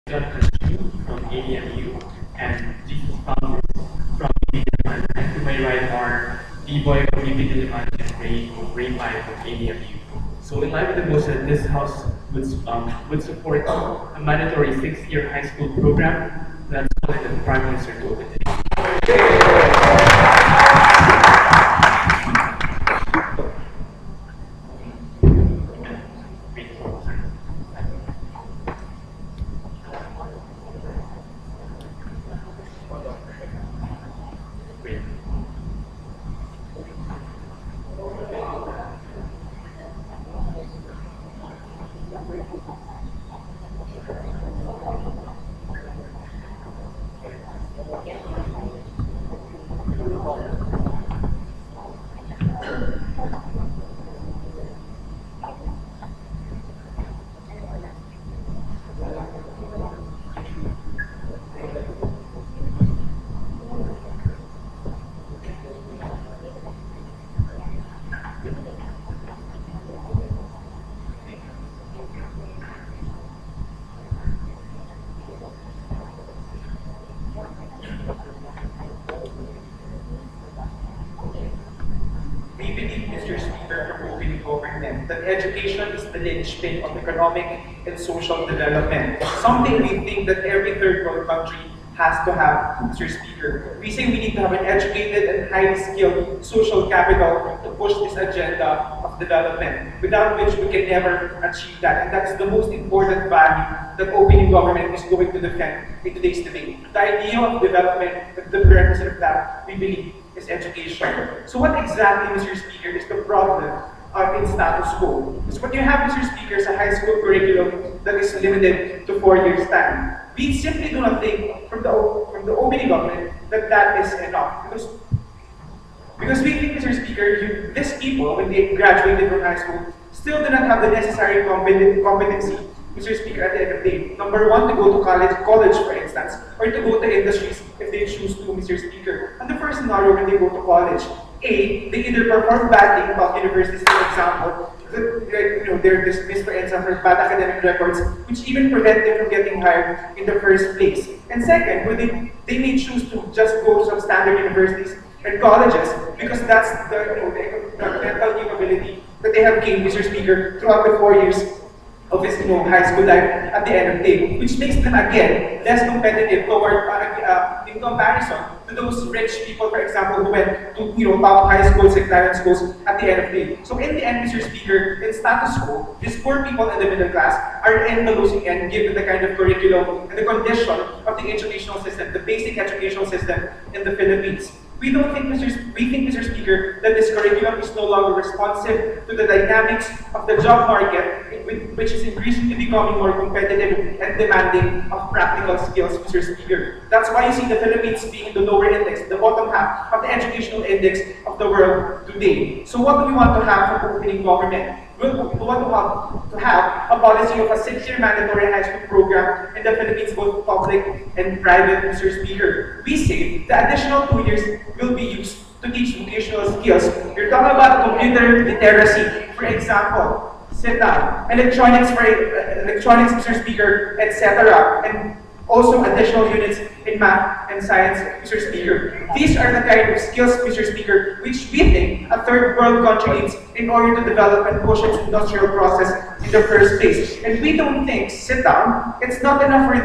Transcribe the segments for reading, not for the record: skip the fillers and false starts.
From ADMU and Jesus Thomas from Diliman. And to my right are B-Boy from UP Diliman and Ray 5 from ADMU. So in line with the motion, this House would support a mandatory 6-year high school program that's called the Prime Minister to open today. We believe, Mr. Speaker, from opening government, that education is the linchpin of economic and social development. Something we think that every third world country has to have, Mr. Speaker. We say we need to have an educated and highly skilled social capital to push this agenda of development, without which we can never achieve that. And that's the most important value that opening government is going to defend in today's debate. The idea of development, the prerequisite of that, we believe, is education. So what exactly, Mr. Speaker, is the problem in status quo? Because what you have, Mr. Speaker, is a high school curriculum that is limited to 4 years' time. We simply do not think from the opening government that is enough. Because we think, Mr. Speaker, these people, when they graduated from high school, still do not have the necessary competency, Mr. Speaker, at the end of the day. Number one, to go to college, for instance, or to go to industries if they choose to, Mr. Speaker. And the first scenario, when they go to college, A, they either perform badly in top universities, for example, they're dismissed, for instance, for bad academic records, which even prevent them from getting hired in the first place. And second, when they may choose to just go to some standard universities and colleges, because that's the mental capability that they have gained, Mr. Speaker, throughout the 4 years of his high school life at the end of the day, which makes them again less competitive toward in comparison to those rich people, for example, who went to top high schools and talent schools at the end of the day. So in the end, Mr. Speaker, in status quo, these poor people in the middle class are in the losing end given the kind of curriculum and the condition of the educational system, the basic educational system in the Philippines. We think, Mr. Speaker, that this curriculum is no longer responsive to the dynamics of the job market, which is increasingly becoming more competitive and demanding of practical skills, Mr. Speaker. That's why you see the Philippines being the lower index, the bottom half of the educational index of the world today. So what do we want to have for opening government? We want to have a policy of a 6-year mandatory high school program in the Philippines, both public and private, Mr. Speaker. We say the additional 2 years will be used to teach vocational skills. You're talking about computer literacy, for example, sit down, electronics, Mr. Speaker, etc. And also additional units in math and science, Mr. Speaker. These are the kind of skills, Mr. Speaker, which we think a third world country needs in order to develop and push its industrial process in the first place. And we don't think, sit down, it's not enough for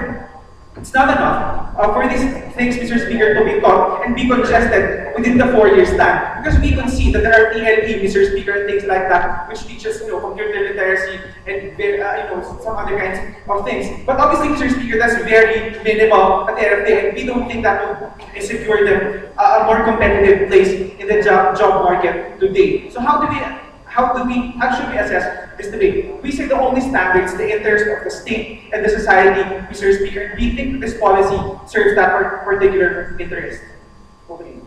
these things, Mr. Speaker, to be taught and be congested within the 4 years' time. Because we can see that there are PLP, Mr. Speaker, and things like that, which teaches computer literacy and some other kinds of things. But obviously, Mr. Speaker, that's very minimal at the end of the day, and we don't think that will secure them a more competitive place in the job market today. So how should we assess this debate? We say the only standards, the interest of the state and the society, Mr. Speaker. We think this policy serves that particular interest. Okay.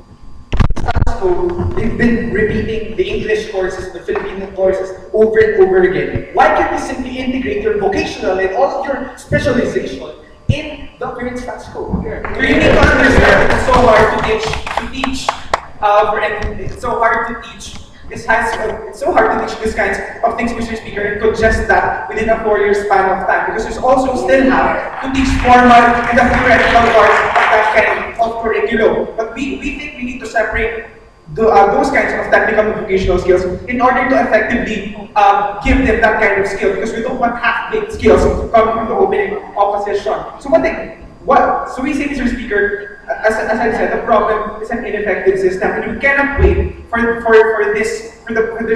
So they've been repeating the English courses, the Filipino courses over and over again. Why can't we simply integrate your vocational and all of your specialization in the current status quo? You need to understand it's so hard to teach It's so hard to teach these kinds of things, Mr. Speaker, and congest that within a 4-year span of time, because you also still have to teach formal and the theoretical parts of that kind of curriculum. But we think we need to separate those kinds of technical and vocational skills in order to effectively give them that kind of skill, because we don't want half-baked skills coming from the opening opposition. So we say, Mr. Speaker, as I said, the problem is an ineffective system, and we cannot wait for these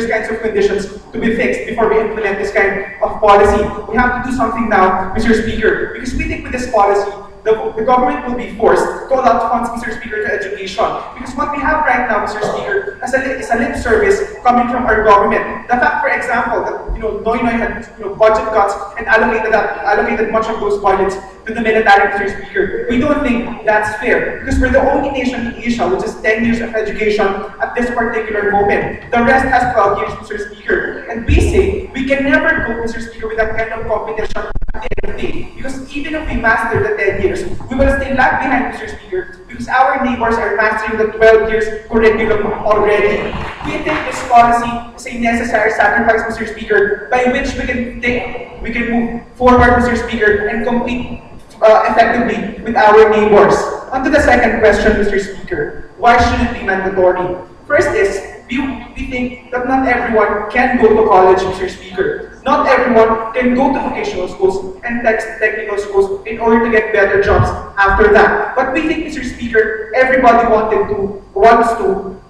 kinds of conditions to be fixed before we implement this kind of policy. We have to do something now, Mr. Speaker, because we think with this policy, the government will be forced to allot funds, Mr. Speaker, to education. Because what we have right now, Mr. Speaker, is a lip service coming from our government. The fact, for example, that Noy had budget cuts and allocated much of those budgets to the military, Mr. Speaker. We don't think that's fair, because we're the only nation in Asia which has 10 years of education at this particular moment. The rest has 12 years, Mr. Speaker. And we say we can never go, Mr. Speaker, with that kind of competition at the end of the day. Because even if we master the 10 years, we will still lag behind, Mr. Speaker, because our neighbors are mastering the 12 years curriculum already. We think this policy is a necessary sacrifice, Mr. Speaker, by which we can move forward, Mr. Speaker, and compete effectively with our neighbors. On to the second question, Mr. Speaker. Why should it be mandatory? First is, we think that not everyone can go to college, Mr. Speaker. Not everyone can go to vocational schools and technical schools in order to get better jobs after that. But we think, Mr. Speaker, everybody wants to.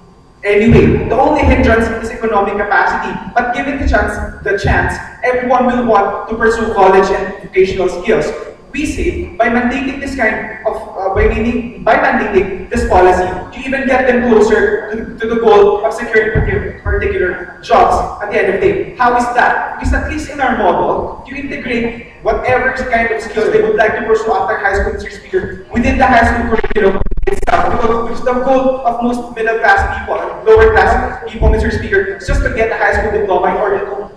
Anyway, the only hindrance is economic capacity. But given the chance, everyone will want to pursue college and vocational skills. We say by mandating this kind of by mandating this policy, you even get them closer to the goal of securing particular jobs at the end of the day. How is that? Because at least in our model, you integrate whatever kind of skills they would like to pursue after high school, Mr. Speaker, within the high school curriculum itself. Because the goal of most middle class people and lower class people, Mr. Speaker, is just to get a high school diploma in order to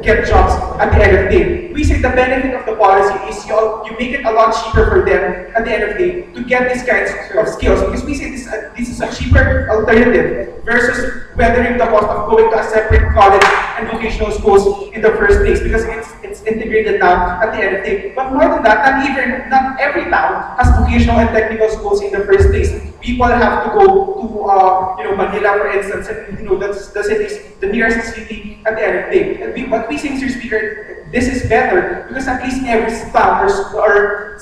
get jobs at the end of the day. We say the benefit of the policy is you make it a lot cheaper for them at the end of the day to get these kinds of skills, because we say this is a cheaper alternative versus weathering the cost of going to a separate college and vocational schools in the first place, because it's integrated now at the end of the day. But more than that, not every town has vocational and technical schools in the first place. People have to go to Manila, for instance, and that's the nearest city at the end of the day. But we say, Mr. Speaker, this is better because at least in every town or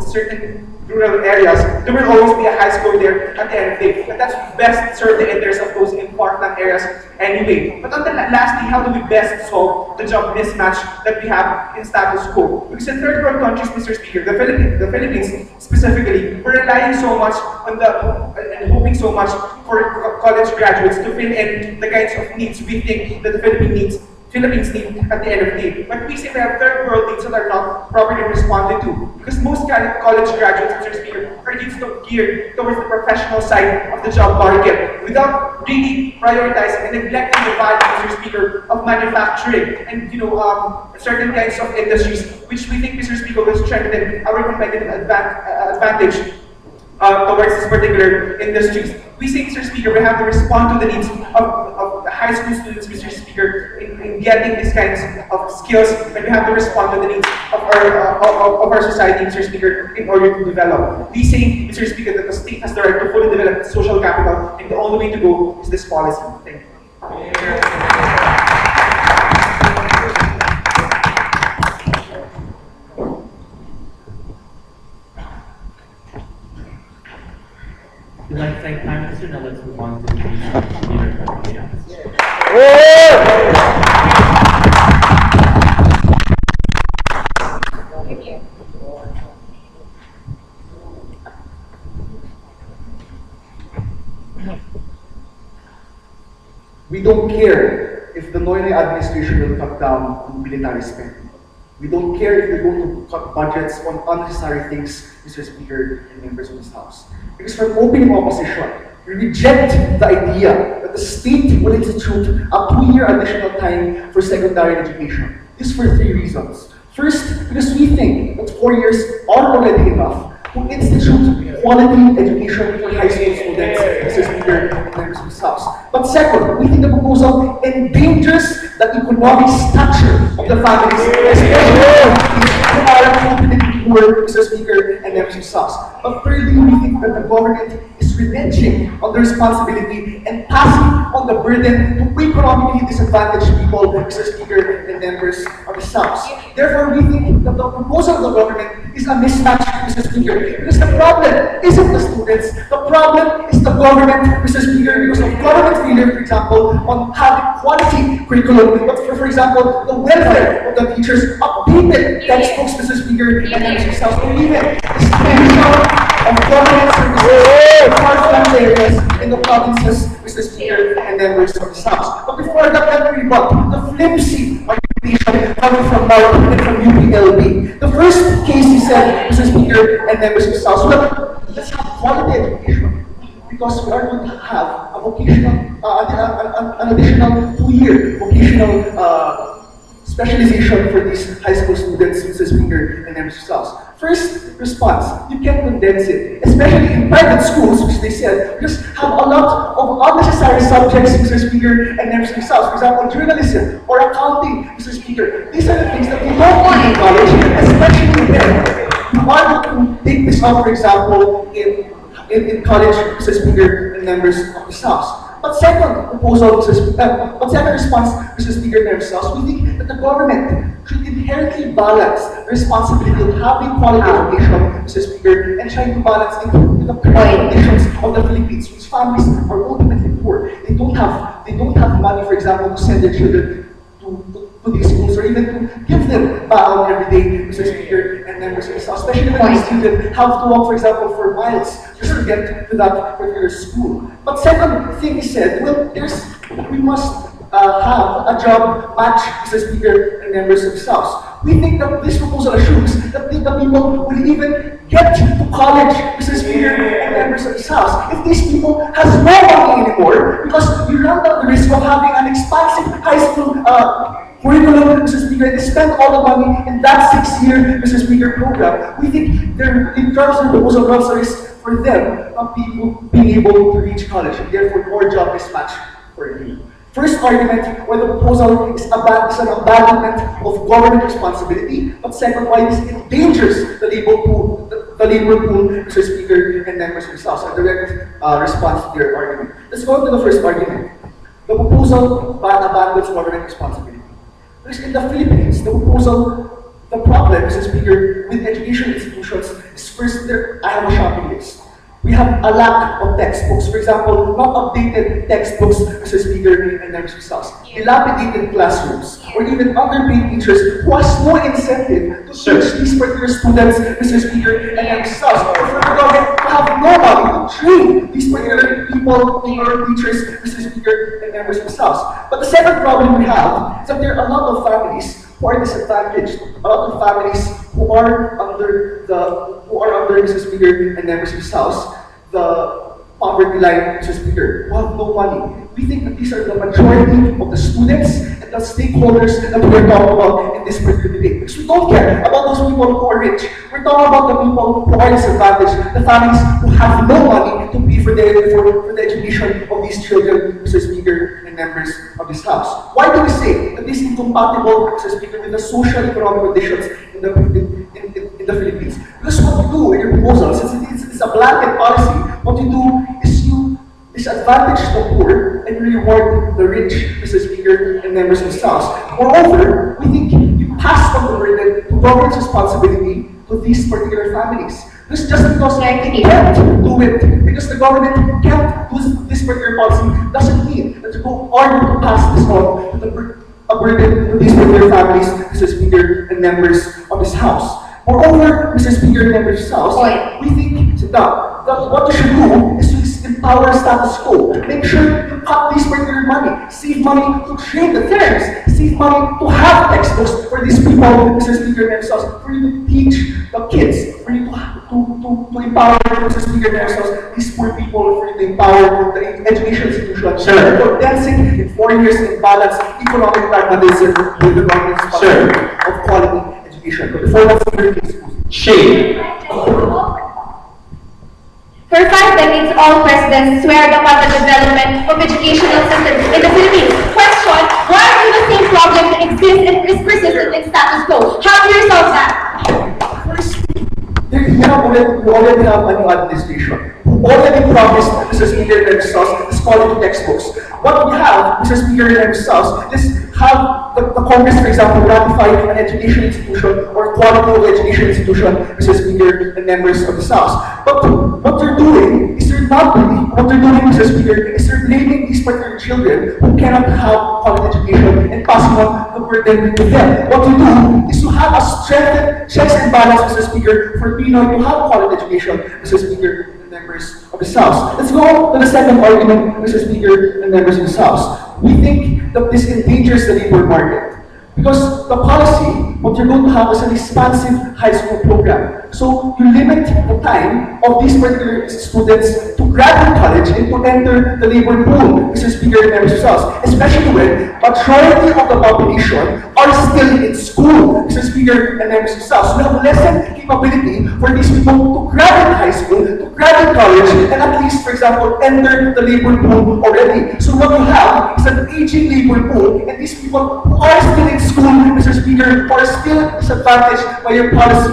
certain rural areas, there will always be a high school there at the end of the day. And that's best serve the interests of those important areas anyway. But lastly, how do we best solve the job mismatch that we have in status quo? Because in third world countries, Mr. Speaker, the Philippines specifically, we're relying so much on and hoping so much for college graduates to fill in the kinds of needs we think that the Philippines need at the end of the day. But we say we have third world needs that are not properly responded to, because most college graduates, Mr. Speaker, are geared towards the professional side of the job market without really prioritizing and neglecting the value, Mr. Speaker, of manufacturing and certain kinds of industries, which we think, Mr. Speaker, will strengthen our competitive advantage towards these particular industries. We say, Mr. Speaker, we have to respond to the needs of the high school students, Mr. Speaker, in getting these kinds of skills, and we have to respond to the needs of our society, Mr. Speaker, in order to develop. We say, Mr. Speaker, that the state has the right to fully develop social capital, and the only way to go is this policy. Thank you. We'd like to thank Prime Minister. Now let's move on to the leader of the House. We don't care if the Noynoy administration will cut down on military spending. We don't care if they're going to cut budgets on unnecessary things, Mr. Speaker and members of this House. Because from opening opposition, we reject the idea that the state will institute a 2-year additional time for secondary education. This for 3 reasons. First, because we think that 4 years are already enough to institute quality education for high school students, Mr. Speaker and members of this this House. But second, we think the proposal endangers the economic stature of the families, especially who are completely poor, Mr. Speaker, and members of this House. But thirdly, we think that the government is reneging on the responsibility and passing on the burden to economically disadvantaged people, Mr. Speaker, and members of this House. Therefore, we think that the proposal of the government is a mismatch, Mr. Speaker, because the problem isn't the students, the problem is the government, Mr. Speaker, because of government failure, for example, on having quality curriculum, but for example, the welfare of the teachers, updated textbooks, Mr. Speaker, and members of this House, or even expansion of government services far-flung areas in the provinces, Mr. Speaker, and members of this House. But before that, let me rebut the flimsy argumentation coming from Mark and from UPLB. The first case he said, Mr. Speaker, and members of this House, well, let's have quality education, because we are going to have a vocational, an additional 2-year vocational specialization for these high school students, Mr. Speaker, and members of this House. First response, you can condense it, especially in private schools, which they said just have a lot of unnecessary subjects, Mr. Speaker, and members of this House. For example, journalism or accounting, Mr. Speaker. These are the things that we don't want in college, especially when you want to take this up, for example, in college, Mr. Speaker, and members of this House. But second proposal, but second response, Mr. Speaker, members of this House, we think that the government should inherently balance the responsibility of having quality education, Mr. Speaker, and trying to balance it with the current conditions of the Philippines, whose families are ultimately poor. They don't have money, for example, to send their children to these schools, or even to give them baon every day, Mr. Speaker, and members of this House, especially when these students have to walk, for example, for miles just to get to that particular school. But second thing he said, well, we must have a job match, Mr. Speaker, and members of this House. We think that this proposal assumes that the people will even get to college, Mr. Speaker, and members of this House. If these people has no money anymore, because you run down the risk of having an expansive high school curriculum, Mr. Speaker, and they spend all the money in that 6-year, Mr. Speaker, program. We think in terms of the proposal runs a risk for them of people being able to reach college, and therefore more job mismatch for you. First argument, why the proposal is an abandonment of government responsibility, but second, why this endangers the labor pool, Mr. Speaker, and members of this House. A direct response to their argument. Let's go to the first argument. The proposal abandons government responsibility. Because in the Philippines, the problem, Mr. Speaker, with education institutions is first, I have a shopping list. We have a lack of textbooks. For example, not updated textbooks, Mr. Speaker, and members of this House. Dilapidated classrooms, or even underpaid teachers who has no incentive to teach these particular students, Mr. Speaker, and members of this House. Or for the government to have no money to train these particular people, teachers, Mr. Speaker, and members of this House. But the second problem we have is that there are a lot of families who are disadvantaged, a lot of families who are under Mr. Speaker, and members of this House, the poverty line, Mr. Speaker, who have no money. We think that these are the majority of the students and the stakeholders that we are talking about in this particular debate. Because we don't care about those people who are rich. We're talking about the people who are disadvantaged, the families who have no money to pay for the education of these children, Mr. Speaker, and members of this House. Why do we say that this is incompatible, Mr. Speaker, with the social economic conditions in the Philippines? Because what you do in your proposal, since it's a blanket policy, what you do is you disadvantage the poor and reward the rich, Mr. Speaker, and members of this House. Moreover, we think you pass on the burden to government's responsibility to these particular families. Just because they can't do it, because the government can't do this particular policy, doesn't mean that you are going to pass this on to a burden to these particular families, Mr. Speaker, and members of this House. Moreover, Mr. Speaker, and members of this House, we think that what you should do is to empower status quo. Make sure you cut these particular money, save money to train the therapists, save money to have textbooks for these people, Mr. Speaker, and members of this House, for you to teach the kids, for you to empower, Mr. Speaker, and members of this House, these poor people, for you to empower the education institution. Sure. Condensing in 4 years in balance economic pragmatism with the government's policy of quality education. But before that's clear, please. Shame. For 5 decades, decades, all presidents swear upon the development of educational systems in the Philippines. Question, why do the same problem exist and is persistent in status quo? How do you resolve that? We already have a new administration who already promised Mr. Speaker themselves is quality textbooks. What we have, Mr. Speaker themselves, is have the Congress, for example, ratify an education institution or quality of education institution, Mr. Speaker, and members of this House. But what they're doing is Mr. Speaker, is they're blaming these particular children who cannot have quality education and passing on the burden to them. What we do is to have a strengthened checks and balance, Mr. Speaker, for Pinoy to have quality education, Mr. Speaker, and members of this House. Let's go to the second argument, Mr. Speaker, and members of this House. We think that this endangers the labor market. Because the policy, what you're going to have is an expansive high school program. So you limit the time of these particular students to graduate college and to enter the labor pool, Mr. Speaker, and members of the House, especially when majority of the population are still in school, Mr. Speaker, and members of the House. So we have less than capability for these people to graduate high school, to graduate college, and at least, for example, enter the labor pool already. So what you have is an aging labor pool, and these people who are still in school, Mr. Speaker, are still disadvantaged by your policy.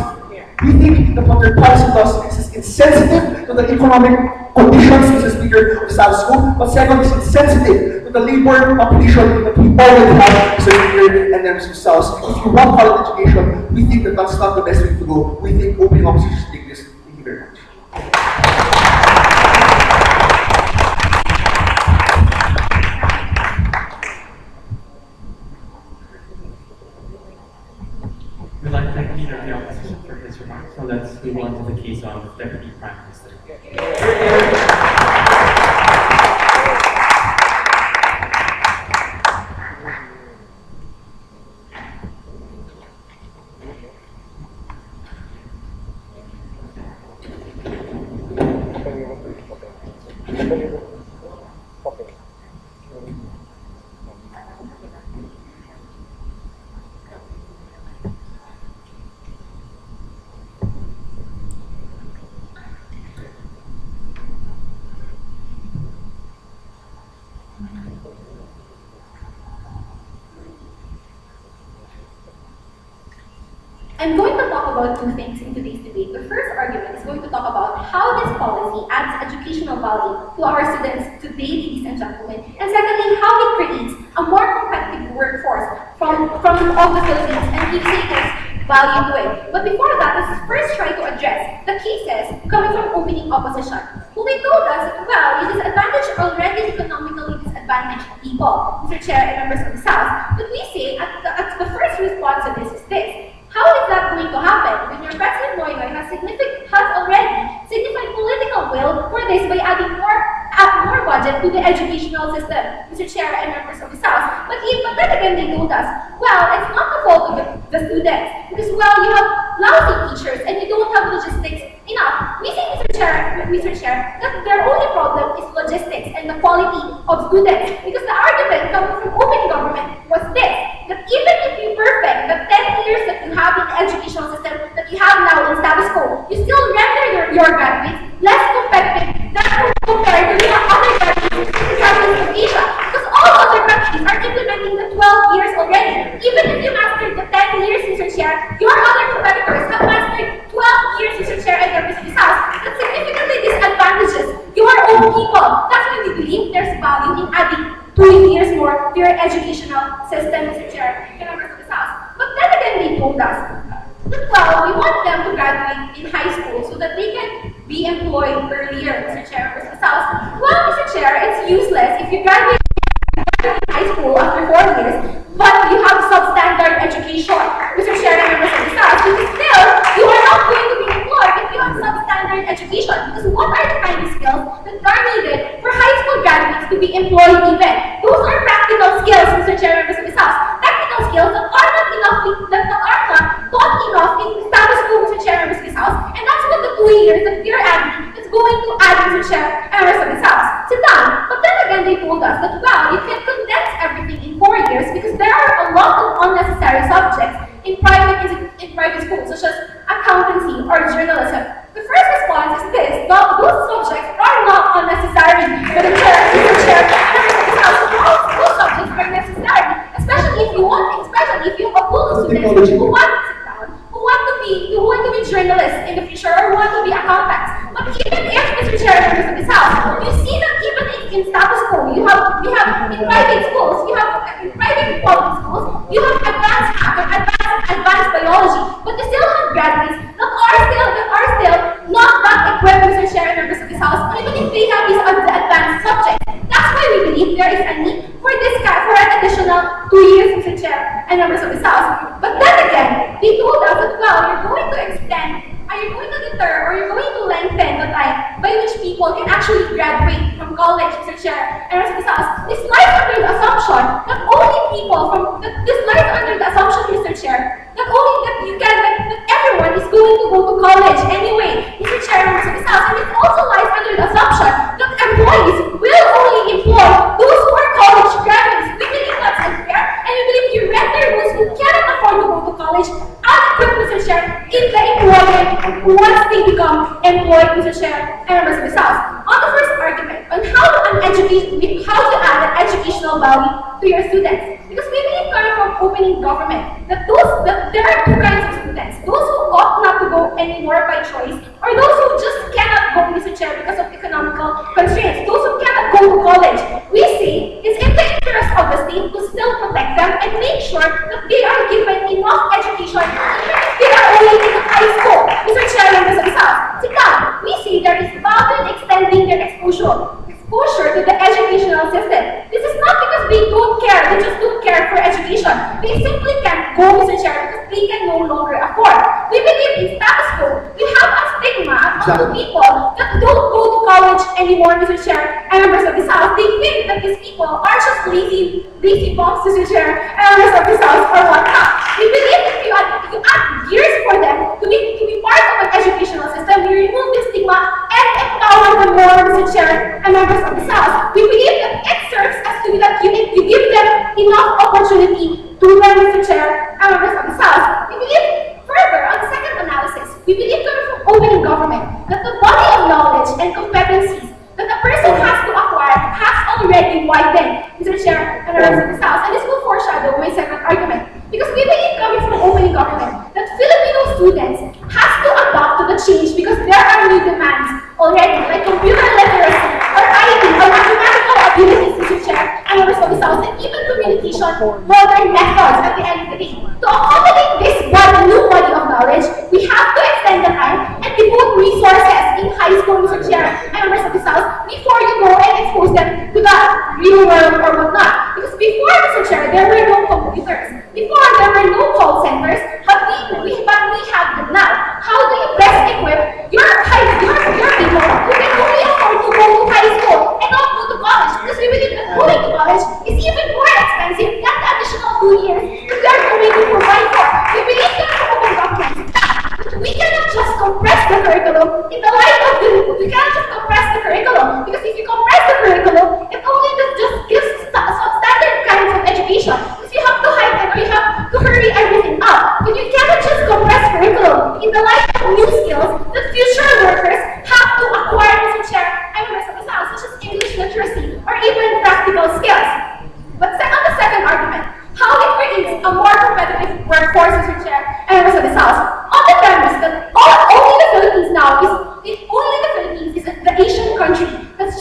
We think that what your policy does is insensitive to the economic conditions, Mr. Speaker, of the status quo, but second, is insensitive to the labor population that we already have, Mr. Speaker, and members of the House. If you want quality education, we think that that's not the best way to go. We think opening up should take this. Thank you very much. We'd like to thank Leader of the Opposition for his remarks. So let's move on to the case of Deputy Prime Minister. I'm going to talk about two things in today's debate. The first argument is going to talk about how this policy adds educational value to our students today, ladies and gentlemen. And secondly, how it creates a more competitive workforce from all the Philippines and gives it value to it. But before that, let's first try to address the cases coming from opening opposition. Who they told us that, well, you disadvantage already economically disadvantaged people, Mr. Chair and members of the House. But we say at the first response to this is this. How is that going to happen when your President Noynoy has already signified political will for this by adding more budget to the educational system, Mr. Chair and members of the House? But then again, they told us, well, it's not the fault of the students because, well, you have lousy teachers and you don't have logistics enough. We say, Mr. Chair, that their only problem is logistics and the quality of students because the argument coming from opening government was this, that even if you perfect the 10 years that you have in the educational system that you have now in status quo, you still render your graduates less competitive than compared to the other graduates of Asia. Because all other countries are implementing the 12 years already. Even if you mastered the 10 years, Mr. Chair, your other competitors have mastered 12 years, Mr. Chair, and members of this House. That significantly disadvantages your own people. That's why we believe there's value in adding 2 years more to your educational system, Mr. Chair, and members of this House. But then again, they told us that, well, we want them to graduate in high school so that they can be employed earlier, Mr. Chair, members of this House. Well, Mr. Chair, it's useless if you graduate in high school after 4 years, but you have substandard education, Mr. Chair, and members of this House, because still, you are not going to be employed if you have substandard education. Because what are the kind of skills that are needed for high school graduates to be employed even? Those are practical skills, Mr. Chair, members of this House. Practical skills that are not taught enough in status quo, Mr. Chair, members of this House. And that's what the 2 years that we are adding is going to add, Mr. Chair, and members of this House. Sit down. But then again, they told us that, well, you can condense everything in 4 years because there are a lot of unnecessary subjects in private schools, such as accountancy or journalism. The first response is this: those subjects are not necessary. But the chair, Mr. Chair, all subjects are necessary, especially if you have a pool of students who want to sit down, who want to be journalists in the future, or who want to be accountants. But even if, Mr. Chair, members of this house, you see that even in status quo, you have in private schools, in private public schools, you have advanced biology, but you still have graduates that are still not that equipped, Mr. Chair, members of this house, even if they have these advanced subjects. That's why we believe there is a need for an additional 2 years, Mr. Chair, and members of this house. But then again, they told us that, well, you're going to deter, or you're going to lengthen the time by which people can actually graduate from college, Mr. Chair, and members of this house. This lies under the assumption that Mr. Chair, that everyone is going to go to college anyway, Mr. Chair, members of this house, and it also lies under the assumption that employees will only employ those who are college graduates. We believe that's unfair, and we believe you render those who cannot afford to go to college unequipped, Mr. Chair, in the employment once they become employed, Mr. Chair, and members of this house. On the first argument, on how to add an educational value to your students, because we believe coming from opening government that there are two kinds of students: those who ought not to go anymore by choice, or those who just cannot go, Mr. Chair, because of economical constraints. Those who cannot go to college, we say it's in the interest of the state to still protect them and make sure that they are given enough education, even if they are only in high school. Mr. Chair, members of this house, sit down. We say there is value in extending their exposure to the educational system. This is not because they don't care, they just don't care for education. They simply can't go, Mr. Chair, because they can no longer afford. We believe in status quo. We have a stigma of people that don't go to college anymore, Mr. Chair, and members of this house. They think that these people are just lazy bums, Mr. Chair, and members of this house, or whatnot. We believe that you add years for them to be part of an educational system, you remove the stigma and empower them more, Mr. Chair, and members of this house. We believe that it serves as to that you give them enough opportunity to learn, Mr. Chair, and members of this house. We believe further, on the second analysis, we believe coming from opening government that the body of knowledge and competencies that a person has to acquire has already widened, Mr. Chair, and members of this house. And this will foreshadow my second argument. Because we believe coming from opening government that Filipino students has to adapt to the change because there are new demands already, like computer literacy, or IT, or mathematical abilities, Mr. Chair, and members of this house, and even communication, modern methods at the end of the day. To accommodate this new body of knowledge, we have to extend the time and devote resources in high school, Mr. Chair, and members of this house, before you go and expose them to the real world or whatnot. Because before, Mr. Chair, there were no computers. Before, there were no call centers, but we have them now. How do you best equip your people who can only afford to go to high school and not go to college? Because we believe that going to college is even more expensive than the additional 2 years that we are going to provide for. We believe that for open government, we cannot just compress the curriculum in the light of we cannot just compress the curriculum, because if you compress the curriculum, it only just gives substandard kinds of education. Because you have to heighten or you have to hurry everything up. But you cannot just compress curriculum in the light of new skills that future workers have to acquire, Mr. Chair, and members of this house, such as English literacy or even practical skills. But on the second argument, how it creates a more competitive workforce, Mr. Chair, and members of this house, on the premise that only the Philippines is the Asian country that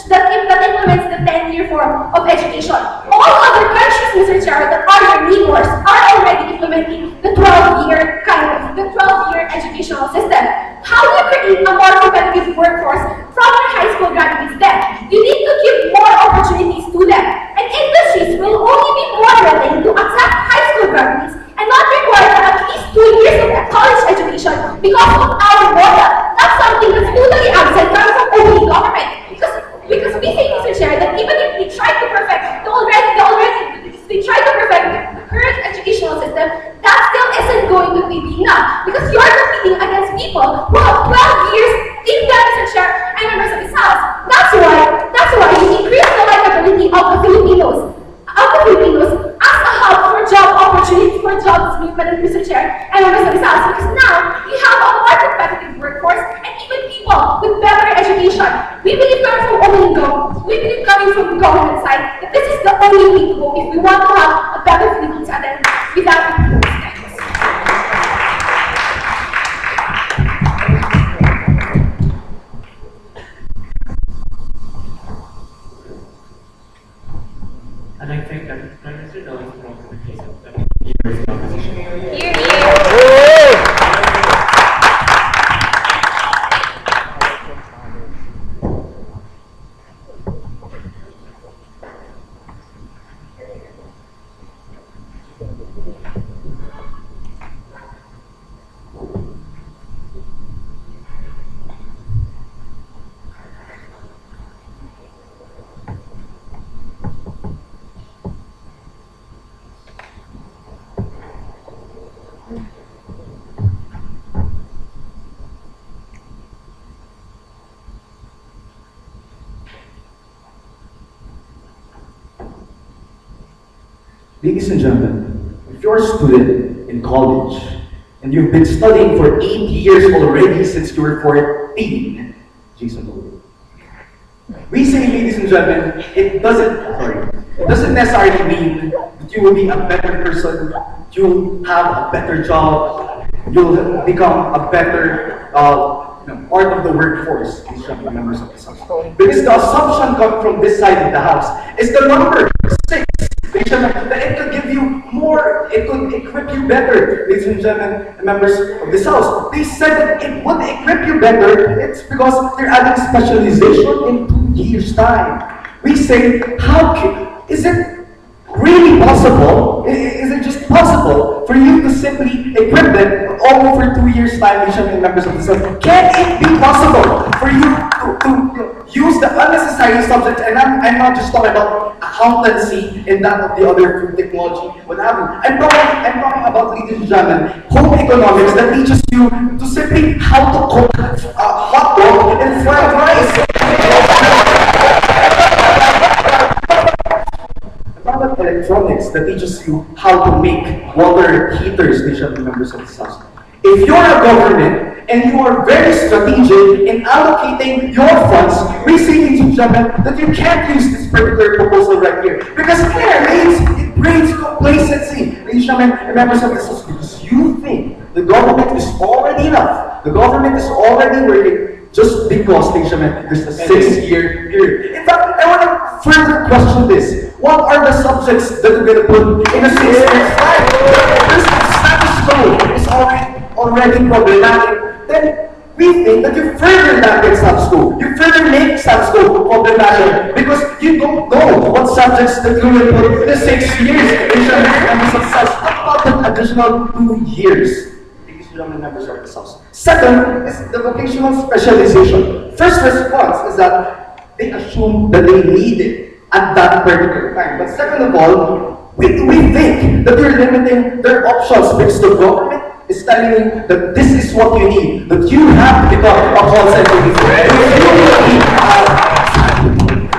implements the 10-year form of education. All other countries, Mr. Chair, that are your neighbors are already implementing the 12-year educational system. How do you create a more competitive workforce from your high school graduates then? You need to give more opportunities to them. And industries will only be more willing to accept high school graduates and not require at least 2 years of college education because of our model. That's something that's totally absent coming from opening government. Because we think, Mr. Chair, that even if we try to perfect the current educational system, that still isn't going to be enough. Because you're competing against people who have 12 years in them, Mr. Chair, and members of this house. That's why you increase the likability of the Filipinos as a hub for job opportunities, for jobs movement, Mr. Chair, and members of this house. Because now you have a more competitive workforce and even people with better education. We believe coming from opening government, we do we need to go if we want to have a better Philippines and then without imposed taxes? And I think that Prime Minister Noel is wrong in the case of the years of opposition. Here, here. Ladies and gentlemen, if you're a student in college and you've been studying for 8 years already since you were 14, Jason told you. We say, ladies and gentlemen, it doesn't necessarily mean that you will be a better person, you'll have a better job, you'll become a better part of the workforce, these members of this house. Because the assumption coming from this side of the house is the number 6. That it could give you more, it could equip you better, ladies and gentlemen, members of this house. They said that it would equip you better, it's because they're adding specialization in 2 years' time. We say, is it really possible, is it just possible for you to simply equip them all for 2 years' time, ladies and members of this house? Can it be possible for you to use the unnecessary subjects, and I'm not just talking about accountancy and that of the other food technology, what have you. I'm talking about, ladies and gentlemen, home economics that teaches you to simply how to cook hot dog and fried rice. About electronics that teaches you how to make water heaters, ladies and members of this house. If you're a government and you are very strategic in allocating your funds, we say, ladies and gentlemen, that you can't use this particular proposal right here. Because it breeds complacency, ladies and members of this house, because you think the government is already enough. The government is already working just because, ladies and gentlemen, there's a 6-year period. In fact, I want to further question this. What are the subjects that we're going to put in a 6-year time? This status quo is already problematic. Then we think that you further damage status quo. You further make status quo problematic because you don't know what subjects that you will put in the 6 years. Talk about the additional 2 years. Ladies and gentlemen, members of this house. Second is the vocational specialization. First response is that they assume that they need it at that particular time. But second of all, we think that you're limiting their options because the government is telling you that this is what you need, that you have to become a call center before.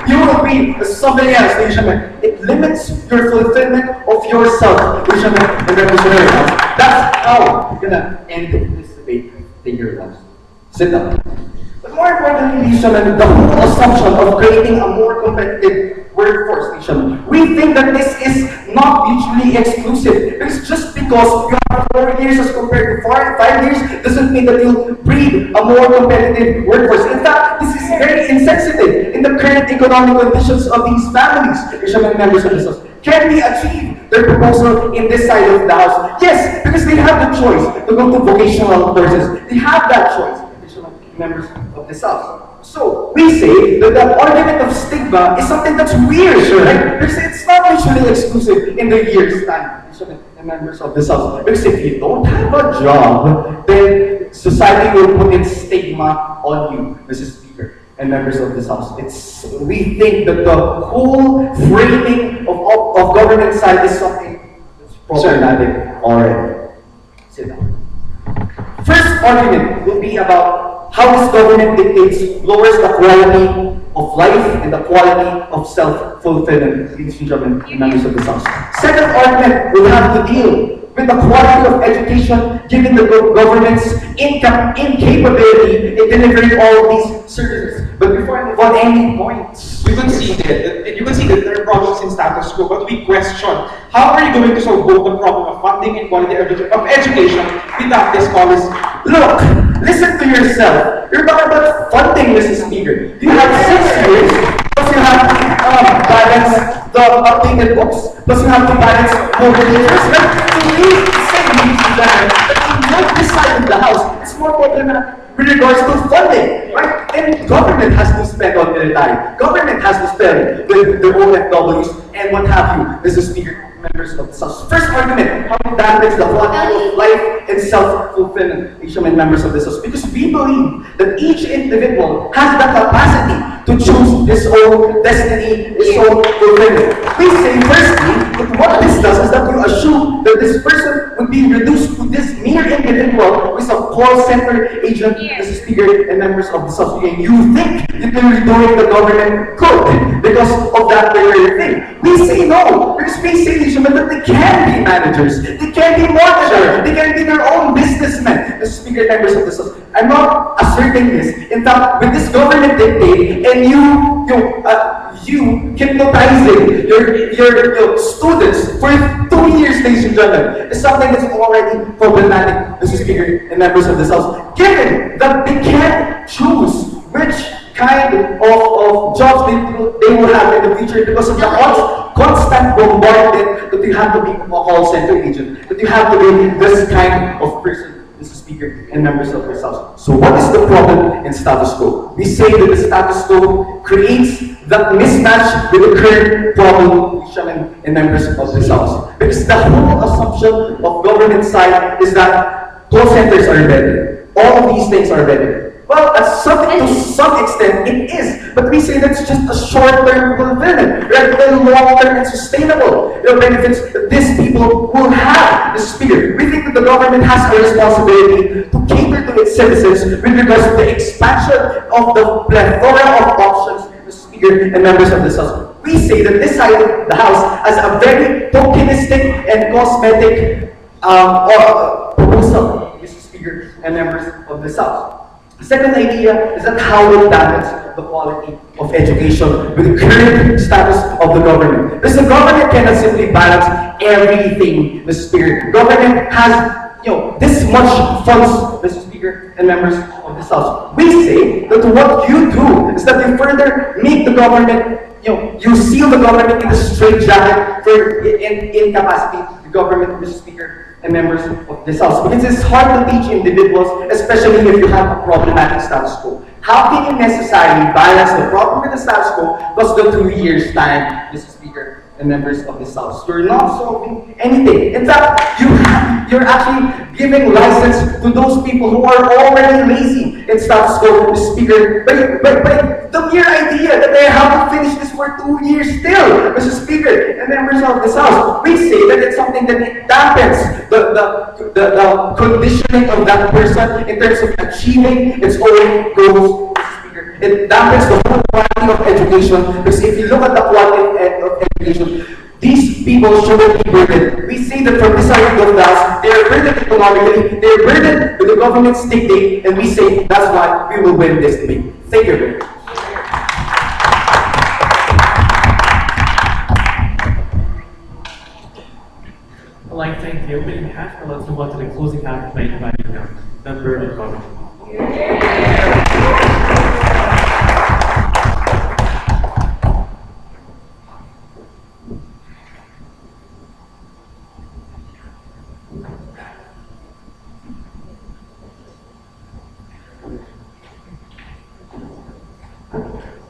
You will be somebody else, Benjamin. It limits your fulfillment of yourself, Benjamin, and revolutionary house. That's how you're gonna end this debate in your lives. Sit down. But more importantly, Benjamin, the whole assumption of creating a more competitive workforce, Benjamin, we think that this is not mutually exclusive. Because just because you have 4 years as compared to 5 years doesn't mean that you'll breed a more competitive workforce. In fact, this is very insensitive in the current economic conditions of these families, Benjamin, members of this house. Can we achieve their proposal in this side of the house? Yes, because they have the choice to go to vocational courses. They have that choice, members of this house. So, we say that the argument of stigma is something that's weird, right? Because it's not mutually exclusive in the year's time, members of this house. Because if you don't have a job, then society will put its stigma on you, Mrs. Speaker, and members of this house. We think that the whole framing of government side is something that's problematic already. Sit down. First argument will be about how this government dictates lowers the quality of life and the quality of self-fulfillment, ladies and gentlemen, members of this house. Second argument will have to deal with the quality of education given the government's incapability in delivering all these services. But before I move on, any points? We conceded there are problems in status quo, but we question how are you going to solve both the problem of funding and quality of education without this policy? Look, listen to yourself. You're talking about funding, Mrs. Speaker. You have 6 years, plus you have to balance the updated books, plus you have to balance more teachers. But to me, that in this side of the house, it's more problematic with regards to funding, right? And government has to spend on military. Government has to spend with their own FWs and what have you, Mr. Speaker, members of the House. First argument, how it damages the quality of life and self-fulfillment, members of this House. Because we believe that each individual has the capacity to choose his own destiny, his own fulfillment. We say firstly, that what this does is that you assume that this person would be reduced to this mere individual who is a call center agent, Mr. Speaker, and members of the House. And you think you can be doing the government good because of that very thing. We say no, because we say that they can be managers, they can be mortgagers, they can be their own businessmen. Mr. Speaker, members of the House, I'm not asserting this. In fact, with this government dictate and you hypnotizing your students for 2 years, ladies and gentlemen, is something that's already problematic, Mr. Speaker and members of this House. Given that they can't choose which kind of jobs they will have in the future because of the constant bombardment that you have to be a call center agent, that you have to be this kind of person, Mr. Speaker and members of this House. So what is the problem in status quo? We say that the status quo creates that mismatch with the current problem, gentlemen and members of this House. Because the whole assumption of government side is that call centers are better. All of these things are better. Well, to some extent, it is. But we say that's just a short-term fulfillment, rather than long-term and sustainable benefits that these people will have. Mr. Speaker, we think that the government has a responsibility to cater to its citizens with regards to the expansion of the plethora of options, Mr. Speaker and members of this House. We say that this side of the House has a very tokenistic and cosmetic proposal, Mr. Speaker and members of this House. The second idea is that how it damages the quality of education with the current status of the government. Because the government cannot simply balance everything, Mr. Speaker. Government has, this much funds, Mr. Speaker and members of this House. We say that what you do is that you further make the government, you seal the government in the straitjacket for incapacity the government, Mr. Speaker and members of this House. Because it's hard to teach individuals, especially if you have a problematic status quo. How can you necessarily balance the problem with the status quo plus the 2 years time, Mr. Speaker and members of this House? You're not solving anything. In fact, you're actually giving license to those people who are already lazy in status quo, Mr. Speaker. But the mere idea that they have to finish this for 2 years still, Mr. Speaker and members of this House, we say that it's something that it dampens the conditioning of that person in terms of achieving its own goals, Mr. Speaker. It dampens the whole quality of education, because if you look at the quality of education, these people shouldn't be burdened. We say that from this side of the House, they are burdened economically, they are burdened with the government's dictate, and we say that's why we will win this debate. Thank you very much. I'd like to thank the opening half, and let's move on to the closing half by inviting the member of government.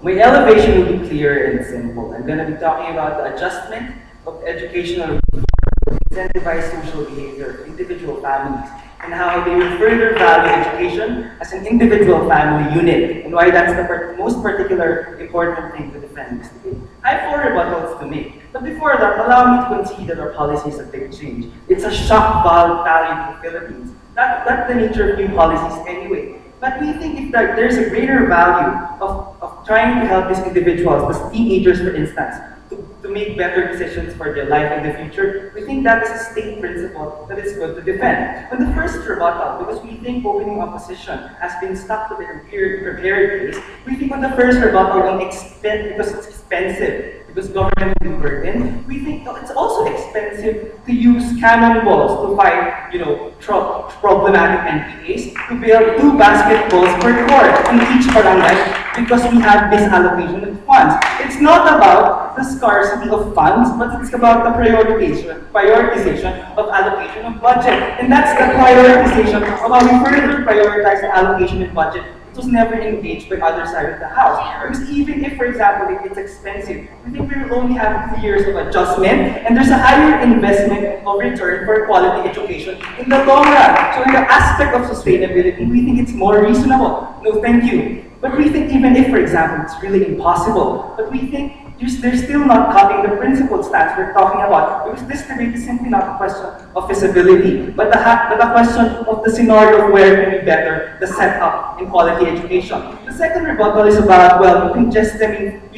My elevation will be clear and simple. I'm going to be talking about the adjustment of educational reform to incentivize social behavior of individual families and how they will further value education as an individual family unit and why that's the most particular important thing to defend this debate. I have 4 rebuttals to make, but before that, allow me to concede that our policy is a big change. It's a shock value to the Philippines. That's the nature of new policies anyway. But we think if there's a greater value of trying to help these individuals, these teenagers for instance, to to make better decisions for their life in the future, we think that is a state principle that is good to defend. On the first rebuttal, because we think opening opposition has been stuck to the prepared case, we think on the first rebuttal on because it's expensive, because government will be burdened, we think it's also expensive to use cannonballs to fight, problematic NPAs, to build 2 basketballs per court in each barangay because we have misallocation of funds. It's not about the scarcity of funds, but it's about the prioritization of allocation of budget. And that's the prioritization of how we further prioritize the allocation of budget. It was never engaged by other side of the house. Because even if, for example, it's expensive, we think we will only have 2 years of adjustment, and there's a higher investment of return for quality education in the long run. So in the aspect of sustainability, we think it's more reasonable. No, thank you. But we think even if, for example, it's really impossible, but we think they're still not cutting the principled stance we're talking about, because this debate is simply not a question of feasibility, but a question of the scenario of where can be better the setup in quality education. The second rebuttal is about, well, you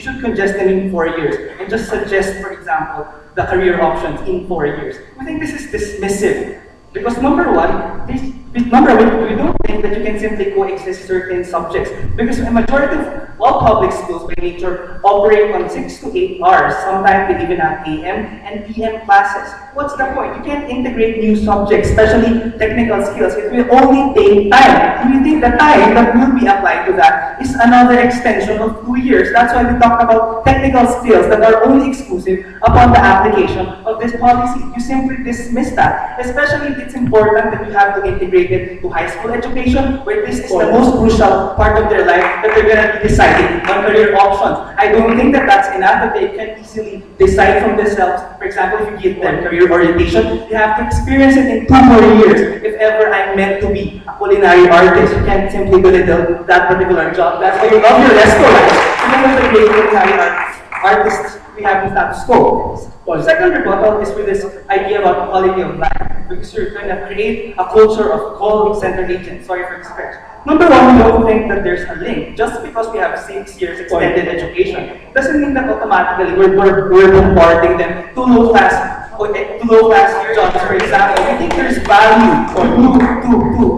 should congest them in 4 years, and just suggest, for example, the career options in 4 years. We think this is dismissive, because number one, we don't think that you can simply coexist certain subjects, because a majority of all public schools by nature operate on 6 to 8 hours. Sometimes they even have AM and PM classes. What's the point? You can't integrate new subjects, especially technical skills. It will only take time. And we think the time that will be applied to that is another extension of 2 years. That's why we talk about technical skills that are only exclusive upon the application of this policy. You simply dismiss that. Especially if it's important that you have to integrate it to high school education, where this is the most crucial part of their life that they're going to be deciding on career options. I don't think that that's enough, that they can easily decide from themselves. For example, if you give them career orientation, they have to experience it in 2 more years. If ever I'm meant to be a culinary artist, you can't simply belittle that particular job. That's why you love your restaurants. Even with the great culinary artists we have in status quo. The second rebuttal is with this idea about quality of life, because you're going to create a culture of call-center agents. Sorry for expression. Number one, we don't think that there's a link. Just because we have 6 years extended education doesn't mean that automatically we're bombarding them to low-class jobs, for example. We think there's value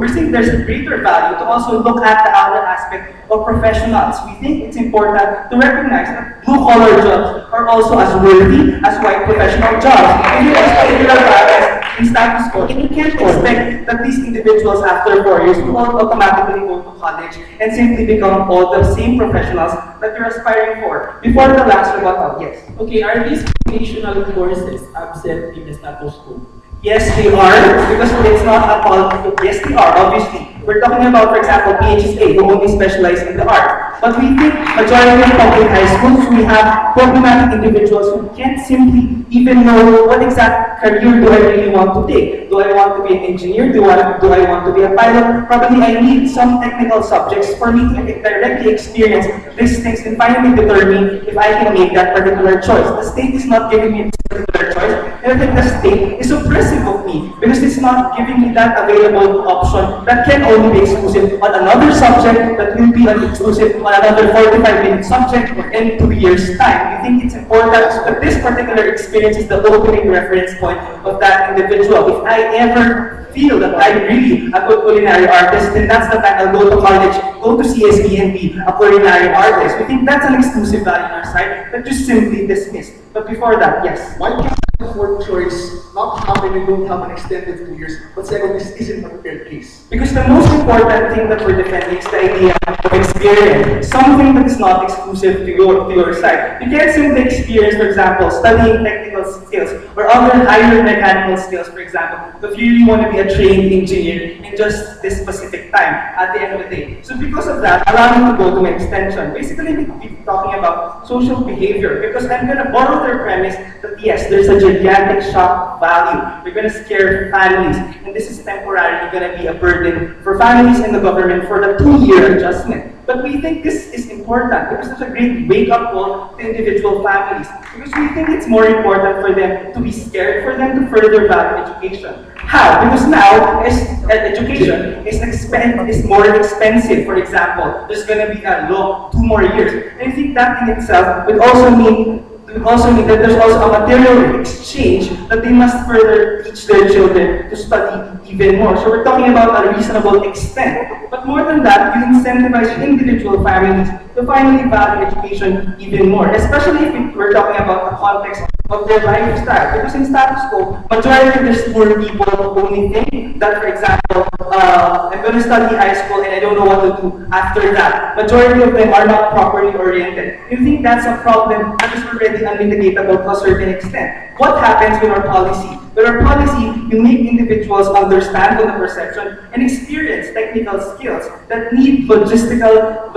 we're saying there's a greater value to also look at the other aspect of professionals. We think it's important to recognize that blue-collar jobs are also as worthy as white professional jobs. If you particular practice in status quo, and you can't expect that these individuals after 4 years will all automatically go to college and simply become all the same professionals that you're aspiring for. Before the last rebuttal, yes. Okay, are these vocational courses absent in the status quo? Yes, they are, because it's not a quality. Yes, they are, obviously. We're talking about, for example, PHSA, who only specialize in the art. But we think majority of public high schools, we have problematic individuals who can't simply even know what exact career do I really want to take. Do I want to be an engineer? Do I want to be a pilot? Probably I need some technical subjects for me to directly experience these things and finally determine if I can make that particular choice. The state is not giving me this particular choice, and I think the state is oppressive of me because it's not giving me that available option that can only be exclusive on another subject that will be exclusive on another 45-minute subject in 2 years' time. We think it's important that this particular experience is the opening reference point of that individual. If I ever feel that I'm really a good culinary artist, then that's the time I'll go to college, go to CSB and be a culinary artist. We think that's an exclusive value on our side that just simply dismissed. But before that, yes. Why can't the fourth choice not happen if you don't have an extended 2 years, but second, this isn't a prepared case? Because the most important thing that we're defending is the idea of experience, something that is not exclusive to your side. You can't simply experience, for example, studying technical skills or other higher mechanical skills, for example, if you really want to be a trained engineer in just this specific time at the end of the day. So because of that, allow me to go to an extension. Basically, we're talking about social behavior, because I'm going to borrow their premise that yes, there's a gigantic shock value. We're going to scare families, and this is temporarily going to be a burden for families and the government for the 2-year adjustment. But we think this is important because it's a great wake-up call to individual families. Because we think it's more important for them to be scared, for them to further value education. How? Because now, education is more expensive. For example, there's going to be a 2 more years. And I think that in itself would also mean to also mean that there's also a material exchange that they must further teach their children to study even more. So we're talking about a reasonable extent. But more than that, you incentivize individual families to finally value education even more, especially if we're talking about the context of their lifestyle. Because in status quo, majority of the poor people only think that, for example, I'm going to study high school and I don't know what to do after that. Majority of them are not properly oriented. You think that's a problem that is already unmitigatable to a certain extent. What happens with our policy? With our policy, you make individuals understand the perception and experience technical skills that need logistical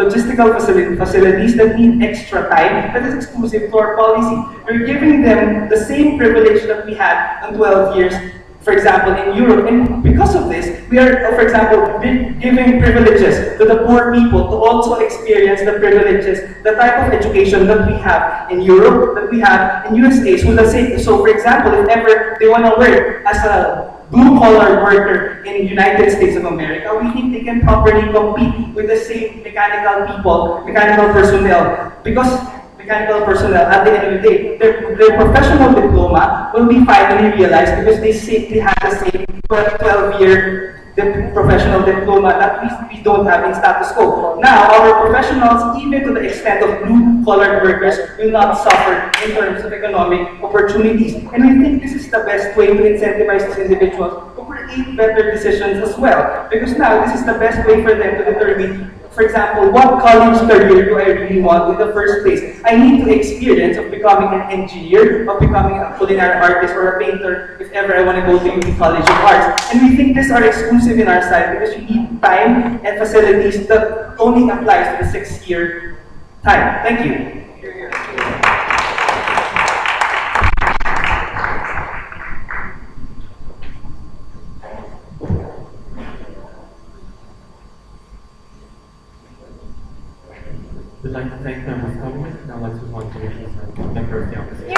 facilities that need extra time that is exclusive to our policy. We're giving them the same privilege that we had in 12 years, for example, in Europe. And because of this, we are, for example, giving privileges to the poor people to also experience the privileges, the type of education that we have in Europe, that we have in USA. So for example, if ever they want to work as a blue-collar worker in the United States of America, we think they can properly compete with the same mechanical personnel, because mechanical personnel, at the end of the day, their professional diploma will be finally realized because they simply have the same 12-year professional diploma that we don't have in status quo. Now, our professionals, even to the extent of blue-collar workers, will not suffer in terms of economic opportunities. And we think this is the best way to incentivize these individuals to create better decisions as well. Because now, this is the best way for them to determine, for example, what college career do I really want in the first place? I need the experience of becoming an engineer, of becoming a culinary artist or a painter, if ever I want to go to UP College of Arts. And we think these are exclusive in our side because you need time and facilities that only applies to the 6-year time. Thank you. We'd like to thank members of government. Now let's move on to the member of the opposition.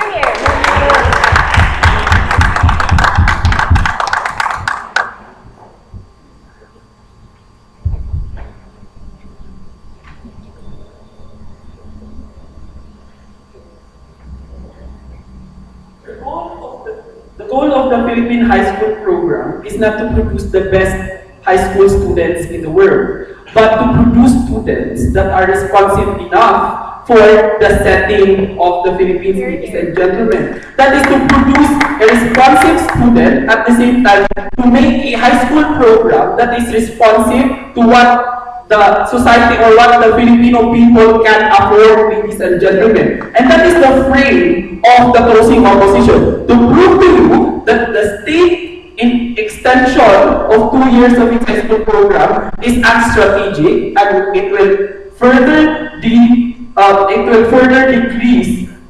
The goal of the Philippine High School program is not to produce the best high school students in the world, but to produce students that are responsive enough for the setting of the Philippines, ladies and gentlemen. That is to produce a responsive student at the same time to make a high school program that is responsive to what the society or what the Filipino people can afford, ladies and gentlemen. And that is the frame of the closing opposition. To prove to you that the state in extension of 2 years of its high school program is unstrategic, and it will further decrease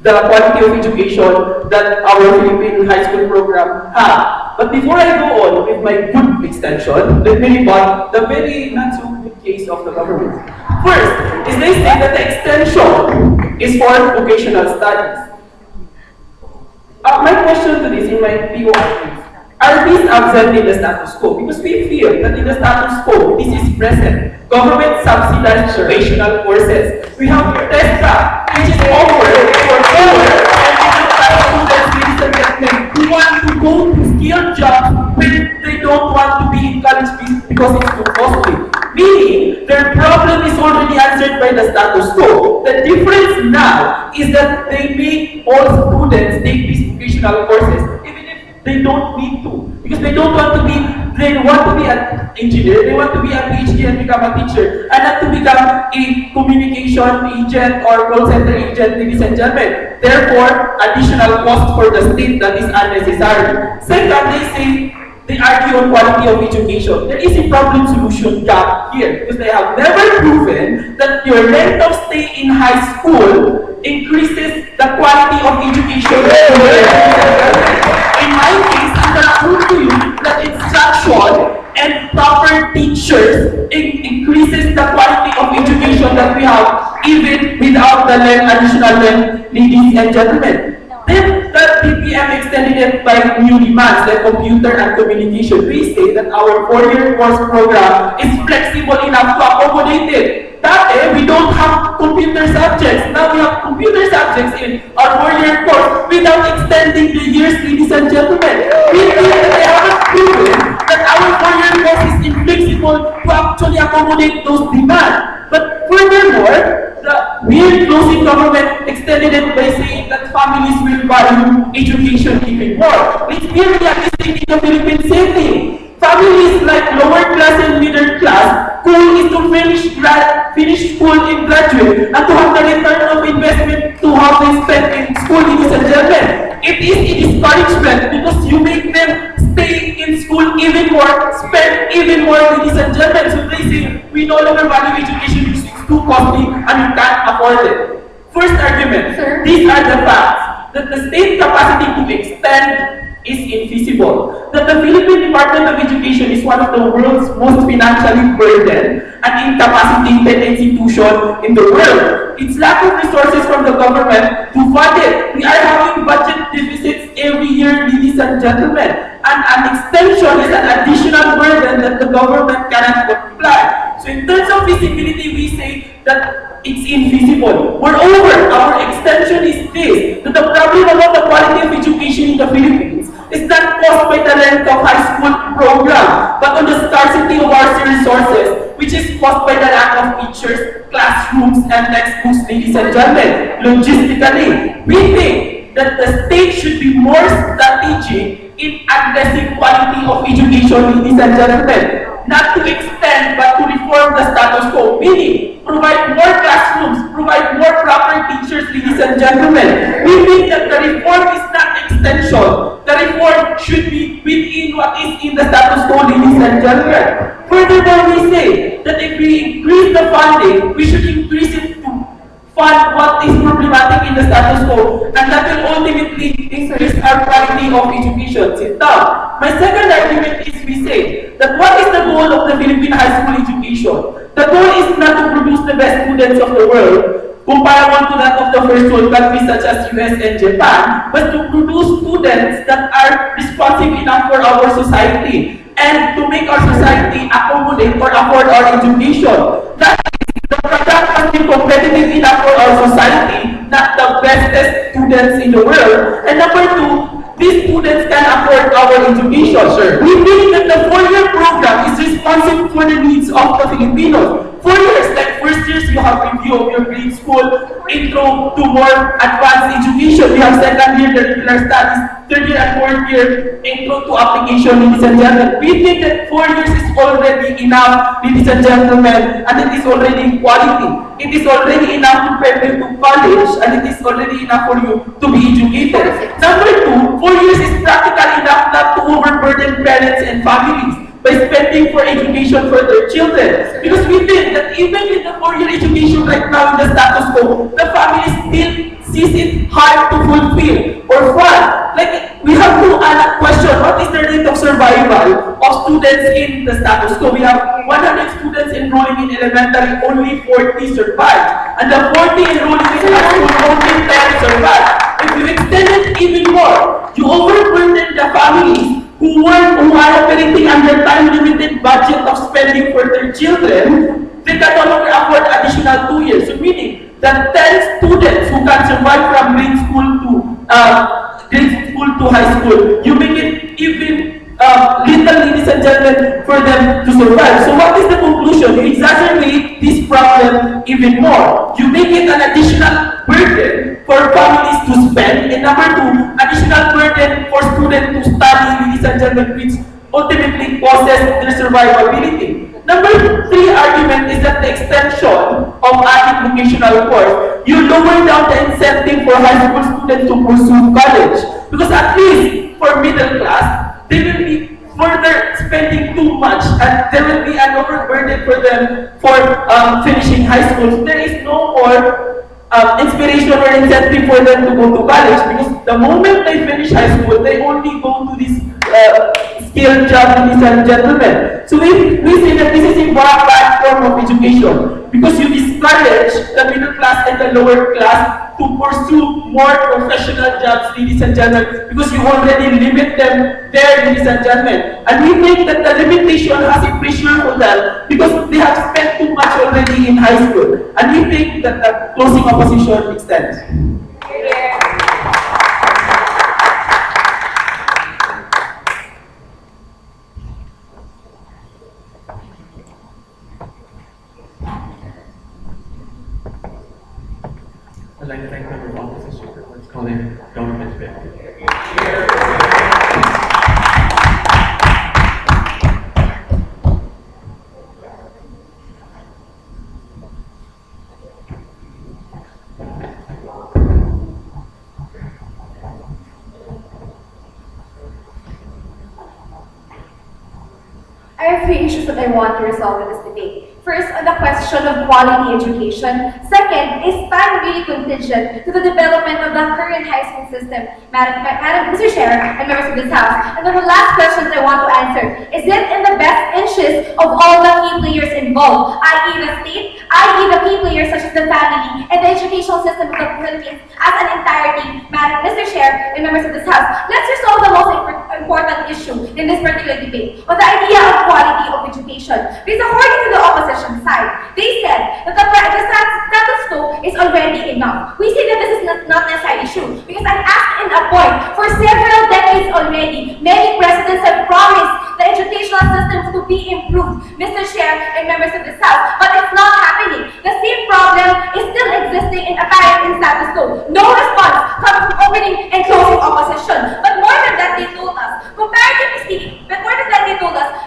the quality of education that our Philippine high school program has. But before I go on with my good extension, let me rebut the very not so good case of the government. First, is they say that the extension is for vocational studies. My question to this in my POI is, are these absent in the status quo? Because we feel that in the status quo, this is present. Government subsidized vocational courses. We have TESTA, which is offered for poor and middle-class students, ladies and gentlemen, who want to go to skilled jobs when they don't want to be in college because it's too costly. Meaning, their problem is already answered by the status quo. The difference now is that they make all students take these vocational courses, even if they don't need to. Because they don't want to be, they want to be an engineer, they want to be a PhD and become a teacher, and not to become a communication agent or call center agent, ladies and gentlemen. Therefore, additional cost for the state that is unnecessary. Second, they argue on quality of education. There is a problem solution gap here because they have never proven that your length of stay in high school increases the quality of education. In my case, I can prove to you that instruction and proper teachers increases the quality of education that we have even without the additional length, ladies and gentlemen. Then the DPM extended it by new demands like computer and communication. We say that our 4-year course program is flexible enough to accommodate it. That we don't have computer subjects. Now we have computer subjects in our 4-year Furthermore, the weird closing government extended it by saying that families will value education even more. Let's be realistic in the Philippine setting. Families like lower class and middle class, goal is to finish school and graduate, and to have the return of investment to how they spend in school, ladies and gentlemen. It is a discouragement because you make them stay in school even more, spend even more, ladies and gentlemen. So they say, we no longer value education because it's too costly and you can't afford it. First argument, Sir? these are the facts, that the state capacity to extend is infeasible. That the Philippine Department of Education is one of the world's most financially burdened and incapacitated institution in the world. Its lack of resources from the government to fund it. We are having budget deficits every year, ladies and gentlemen. And an extension is an additional burden that the government cannot comply. So in terms of feasibility, we say that it's infeasible. Moreover, our extension is this, that the problem about the quality of education in the Philippines is not caused by the length of high school program, but on the scarcity of our resources, which is caused by the lack of teachers, classrooms, and textbooks, ladies and gentlemen. Logistically, we think that the state should be more strategic in addressing quality of education, ladies and gentlemen. Not to extend, but to reform the status quo, meaning provide more classrooms, provide more proper teachers, ladies and gentlemen. We think that the reform is not extension. The reform should be within what is in the status quo, ladies and gentlemen. Furthermore, we say that if we increase the funding, we should increase it to fund what is problematic in the status quo, and that will ultimately increase our quality of education. Sit down. My second argument is we say that what is the goal of the Philippine high school education? The goal is not to produce the best students of the world, comparable to that of the first world countries such as US and Japan, but to produce students that are responsive enough for our society and to make our society accommodate or afford our education. That the product must be competitive enough for our society, not the bestest students in the world. And number two, these students can afford our education. Sure. We think that the 4-year program is responsive for the needs of the Filipinos. 4 years, like first years, you have review of your grade school, intro to more advanced education. We have second year, the regular studies, third year and fourth year, intro to application, ladies and gentlemen. We think that 4 years is already enough, ladies and gentlemen, and it is already quality. It is already enough to prepare you to college, and it is already enough for you to be educated. Number two, 4 years is practical enough not to overburden parents and families by spending for education for their children. Because we think that even in the 4-year education right now in the status quo, the family still sees it hard to fulfill or fund. Like, we have to question what is the rate of survival of students in the status quo. We have 100 students enrolling in elementary, only 40 survive. And the 40 enrolling in high school, only 10 survive. If you extend it even more, you overburden the families who are operating under time-limited budget of spending for their children. They can no longer afford additional 2 years. So meaning that 10 students who can survive from grade school to high school, you make it even little, ladies and gentlemen, for them to survive. So what is the conclusion? You exacerbate this problem even more. You make it an additional burden for families to spend, and number two, additional burden for students to study, ladies and gentlemen, which ultimately causes their survivability. Number three argument is that the extension of active vocational course, you lower down the incentive for high school students to pursue college. Because at least for middle class, they will be further spending too much, and there will be an overburden for them for finishing high school. So there is no more inspiration or incentive for them to go to college, because the moment they finish high school, they only go to this skilled job, ladies and gentlemen. So we say that this is a bad form of education, because you discourage the middle class and the lower class to pursue more professional jobs, ladies and gentlemen, because you already limit them there, ladies and gentlemen. And we think that the limitation has a pressure for them because they have spent too much already in high school. And we think that the closing opposition extends. I'd like to thank member of opposition for what's called a government bill. I have three issues that I want to resolve in this debate. First, on the question of quality education. Second, is time really contingent to the development of the current high school system? Madam Mr. Chair and members of this House. And then the last question I want to answer, is it in the best interest of all the key players involved, i.e. the state, i.e. the key players such as the family, and the educational system of the Philippines as an entirety? Madam Mr. Chair and members of this House, let's resolve the most important issue in this particular debate, on the idea of quality of education. Because according to the opposition side, they said that the status quo is already enough. We say that this is not necessarily true, because I've asked in a point, for several decades already, many presidents have promised the educational system to be improved, Mr. Chair and members of this House, but it's not happening. The same problem is still existing in apparent in status quo. No response comes from opening and closing opposition. But more than that, they told us, comparatively speaking,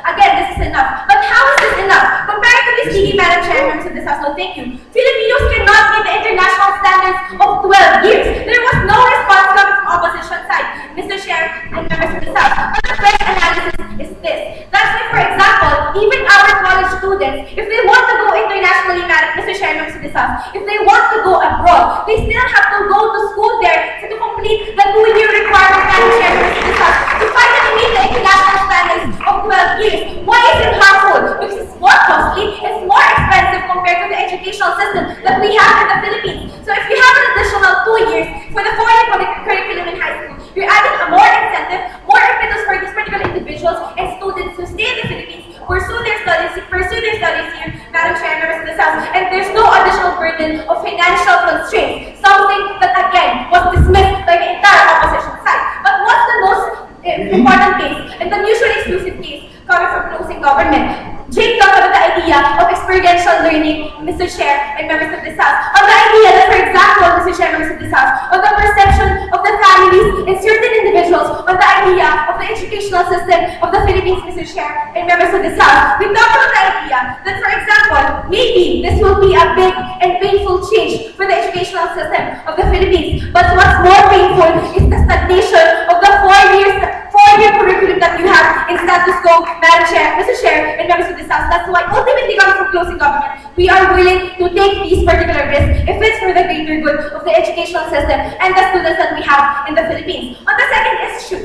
again, this is enough. But how is this enough? Comparatively speaking, Madam Chair and members of this House, no thank you. Filipinos cannot meet the international standards of 12 years. There was no response coming from opposition side, Mr. Chair and members of this House. But the fresh analysis is this. That's why, for example, even our college students, if they want to go internationally, Mr. Chair and members of this House, if they want to go abroad, they still have to go to school there to complete the 2-year requirement, Madam Chair and members of this House, to finally meet the international standards of 12 years. Why is it harmful? Because it's more costly, it's more expensive compared to the educational system that we have in the Philippines. So if you have an additional 2 years for the 4-year curriculum in high school, you're adding a more incentive, more impetus for these particular individuals and students to stay in the Philippines, pursue their studies here, Madam Chair and members of this House, and there's no additional burden of financial constraints, something that again was dismissed by the entire opposition side. But what's the most important case, and the mutually exclusive case coming from closing government? Jake talked about the idea of experiential learning, Mr. Chair and members of this House, on the idea that, for example, Mr. Chair and members of this House, on the perception of the families and certain individuals on the idea of the educational system of the Philippines, Mr. Chair and members of this House. We talked about the idea that, for example, maybe this will be a big and painful change for the educational system of the Philippines. But what's more painful is the stagnation of the 4-year curriculum that you have in status quo, Madam Chair, Mr. Chair, and members of this House. That's why ultimately coming from closing government, we are willing to take these particular risks if it's for the greater good of the educational system and the students that we have in the Philippines. On the second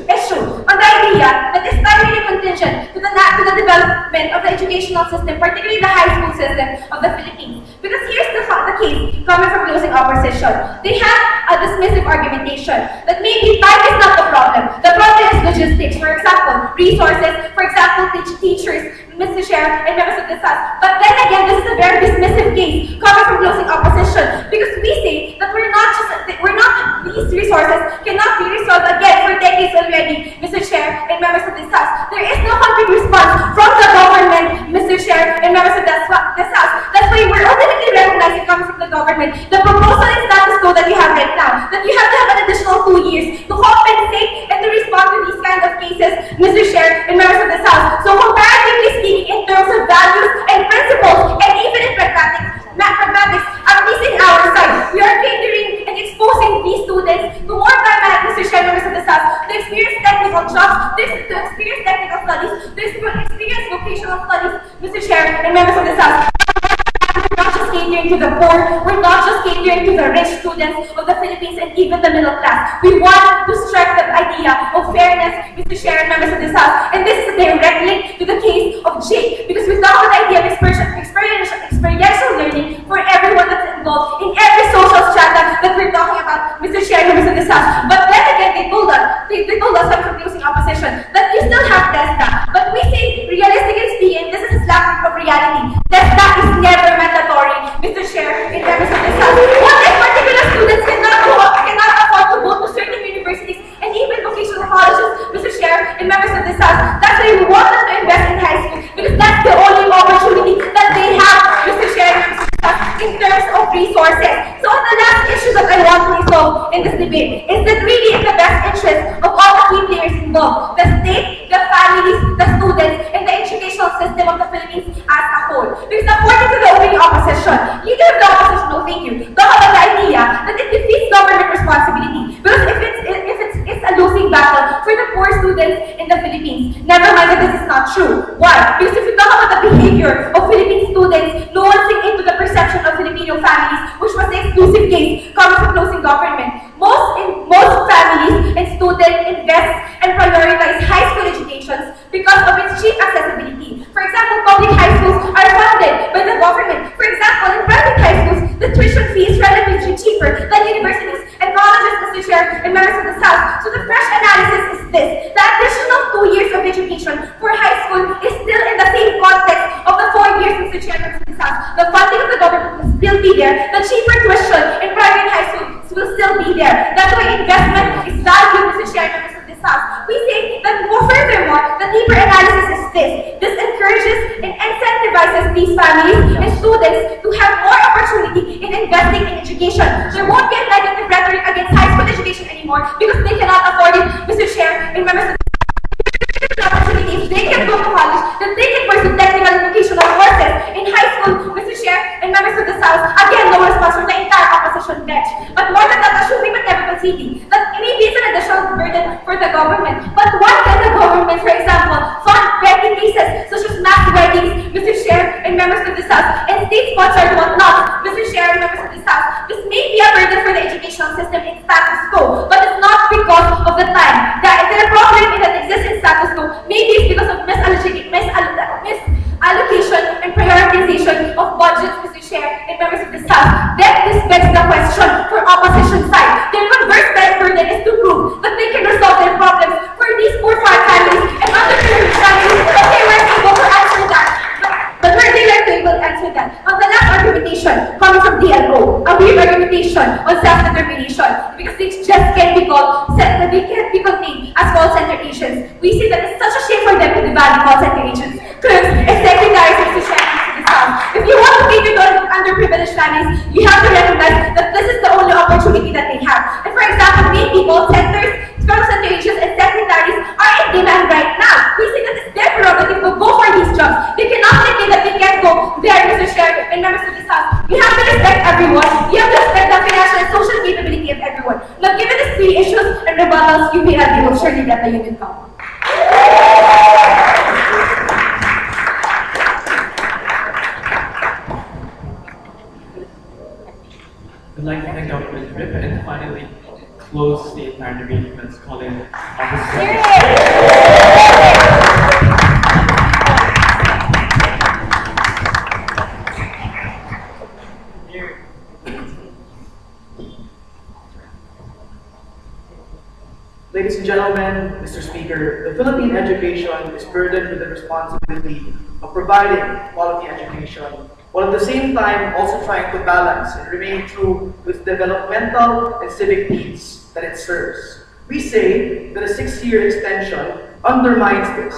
issue on the idea that is primarily contingent to the development of the educational system, particularly the high school system of the Philippines. Because here's the case coming from closing opposition. They have a dismissive argumentation that maybe time is not the problem. The problem is logistics, for example, resources, for example, teachers, Mr. Chair and members of this House. But then again, this is a very dismissive case coming from closing opposition, because we say that these resources cannot be resolved again for decades already, Mr. Chair and members of this House. There is no concrete response from the government, Mr. Chair and members of this House. That's why we're ultimately recognizing coming from the government the proposal and status quo that you have right now, that you have to have an additional 2 years to compensate and to respond to these kind of cases, Mr. Chair and members of this House. So comparatively speaking, in terms of values and principles, and even in pragmatics, at least in our side, we are catering and exposing these students to more time, Mr. Chair, members of this House, to experience technical jobs, to experience technical studies, to experience vocational studies, Mr. Chair and members of this House. We're not just catering to the poor, we're not just catering to the rich students of the Philippines and even the middle class. We want to strike the idea of fairness, Mr. Chair and members of this House. And this is a direct link to the case of Jake, because we talk about the idea of experiential learning for everyone that's involved in every social strata that we're talking about, Mr. Chair and members of this House. But then again, they told us from closing opposition that you still have TESDA. But we say, realistically speaking, this is a lack of reality. TESDA is never mandatory, Mr. Chair and members of this House. What if particular students cannot afford to go to certain universities and even vocational colleges, Mr. Chair and members of this House? That's why we want them to invest in high school, because that's the only opportunity that they have, Mr. Chair and members of this House, in terms of resources. So the last issue that I want to resolve in this debate is that really in the best interest of all the key players involved, the state, the families, the students, and the educational system of the Philippines as a whole. Because according to the opening opposition, leader of the opposition, no thank you, talk about the idea that it defeats government responsibility. Because if it's a losing battle for the poor students in the Philippines, never mind that this is not true. Why? Because if you talk about the behavior of Philippine students, nuancing into the perception of Filipino families, which was the exclusive case coming from closing government, most families and students invest and prioritize high school educations because of its cheap accessibility. For example, public high schools are funded by the government. For example, in private high schools, the tuition fee is relatively cheaper than universities and colleges, Mr. Chair, and members of the South. So the fresh analysis is this: the additional 2 years of education for high school is still in the same context of the 4 years, Mr. Chair, members of the South. The funding of the government will still be there. The cheaper tuition in private high schools will still be there. That's why investment is valued, Mr. Chair, members of the South. We say that furthermore, the deeper analysis is this: this encourages and incentivizes these families and students to have more opportunity in investing in education. There won't be a negative rhetoric against high school education anymore because they cannot afford it, Mr. Chair, and members of the opportunity. If they can go to college, then they can pursue technical and vocational courses in high school, Mr. Chair, and members of the South. Again, no response from the entire opposition bench. But more than that, assuming but never conceding that maybe it's an additional burden for the government. But why can the government, for example, fund wedding cases such as mass weddings, Mr. Chair, and members of the South, and state-sponsored whatnot, Mr. Chair, and members of the South? This may be a burden for the educational system in status quo, but it's not because of the time. The problem that exists in status quo maybe it's because of misallocation and prioritization of budgets, Mr. Chair, and members of the South. Then this begs the question for opposition side. Their converse burden is to prove that they can resolve their problems for these poor farm families and underprivileged families, but they weren't able to answer that. But were they able to answer that? On the last argumentation coming from DLO, a weird argumentation on self-determination, because they just can't be called, they can't be contained as call center agents. We see that it's such a shame for them to devalue call center agents, because it's secondary to the South. If you want to cater to underprivileged families, you have to recognize that this is the only opportunity that they have. And for example, maybe call centers, call center agents, and secretaries are in demand right now. We see that it's their prerogative to go for these jobs. They cannot think that they can't go there, Mr. Chair, and members of the South. You have to respect everyone. You have to respect the financial and social capability of everyone. Now, given these three issues and rebuttals, UPLB will surely get the union count. I'd like to thank Government Rip and finally close the entire arrangements calling opposition. Ladies and gentlemen, Mr. Speaker, the Philippine education is burdened with the responsibility of providing quality education, while at the same time also trying to balance and remain true to its developmental and civic needs that it serves. We say that a 6-year extension undermines this